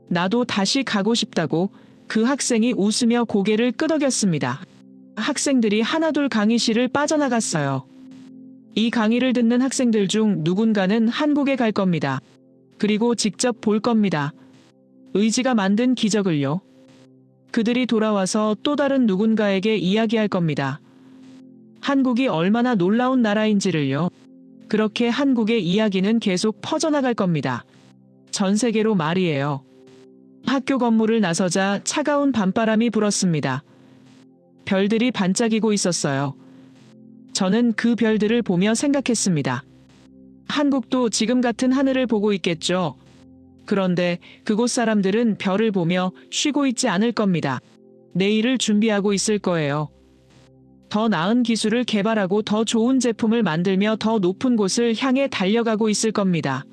나도 다시 가고 싶다고. 그 학생이 웃으며 고개를 끄덕였습니다. 학생들이 하나둘 강의실을 빠져나갔어요. 이 강의를 듣는 학생들 중 누군가는 한국에 갈 겁니다. 그리고 직접 볼 겁니다. 의지가 만든 기적을요. 그들이 돌아와서 또 다른 누군가에게 이야기할 겁니다. 한국이 얼마나 놀라운 나라인지를요. 그렇게 한국의 이야기는 계속 퍼져나갈 겁니다. 전 세계로 말이에요. 학교 건물을 나서자 차가운 밤바람이 불었습니다. 별들이 반짝이고 있었어요. 저는 그 별들을 보며 생각했습니다. 한국도 지금 같은 하늘을 보고 있겠죠. 그런데 그곳 사람들은 별을 보며 쉬고 있지 않을 겁니다. 내일을 준비하고 있을 거예요. 더 나은 기술을 개발하고 더 좋은 제품을 만들며 더 높은 곳을 향해 달려가고 있을 겁니다.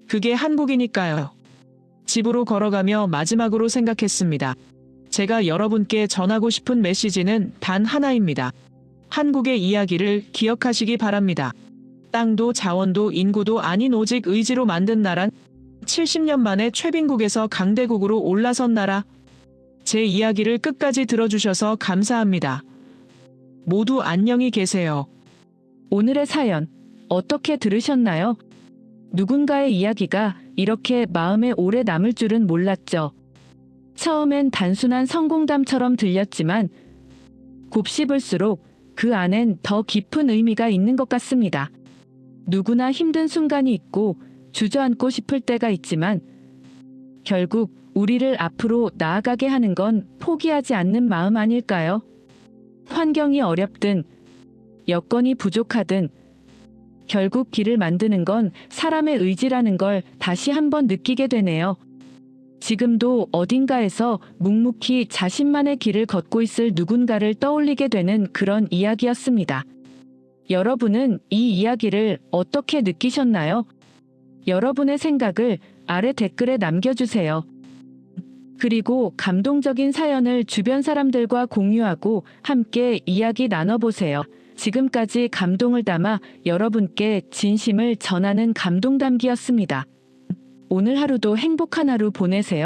그게 한국이니까요. 집으로 걸어가며 마지막으로 생각했습니다. 제가 여러분께 전하고 싶은 메시지는 단 하나입니다. 한국의 이야기를 기억하시기 바랍니다. 땅도 자원도 인구도 아닌 오직 의지로 만든 나라, 70년 만에 최빈국에서 강대국으로 올라선 나라. 제 이야기를 끝까지 들어주셔서 감사합니다. 모두 안녕히 계세요.
오늘의 사연 어떻게 들으셨나요? 누군가의 이야기가 이렇게 마음에 오래 남을 줄은 몰랐죠. 처음엔 단순한 성공담처럼 들렸지만 곱씹을수록 그 안엔 더 깊은 의미가 있는 것 같습니다. 누구나 힘든 순간이 있고 주저앉고 싶을 때가 있지만 결국 우리를 앞으로 나아가게 하는 건 포기하지 않는 마음 아닐까요? 환경이 어렵든 여건이 부족하든 결국 길을 만드는 건 사람의 의지라는 걸 다시 한번 느끼게 되네요. 지금도 어딘가에서 묵묵히 자신만의 길을 걷고 있을 누군가를 떠올리게 되는 그런 이야기였습니다. 여러분은 이 이야기를 어떻게 느끼셨나요? 여러분의 생각을 아래 댓글에 남겨주세요. 그리고 감동적인 사연을 주변 사람들과 공유하고 함께 이야기 나눠보세요. 지금까지 감동을 담아 여러분께 진심을 전하는 감동담기였습니다. 오늘 하루도 행복한 하루 보내세요.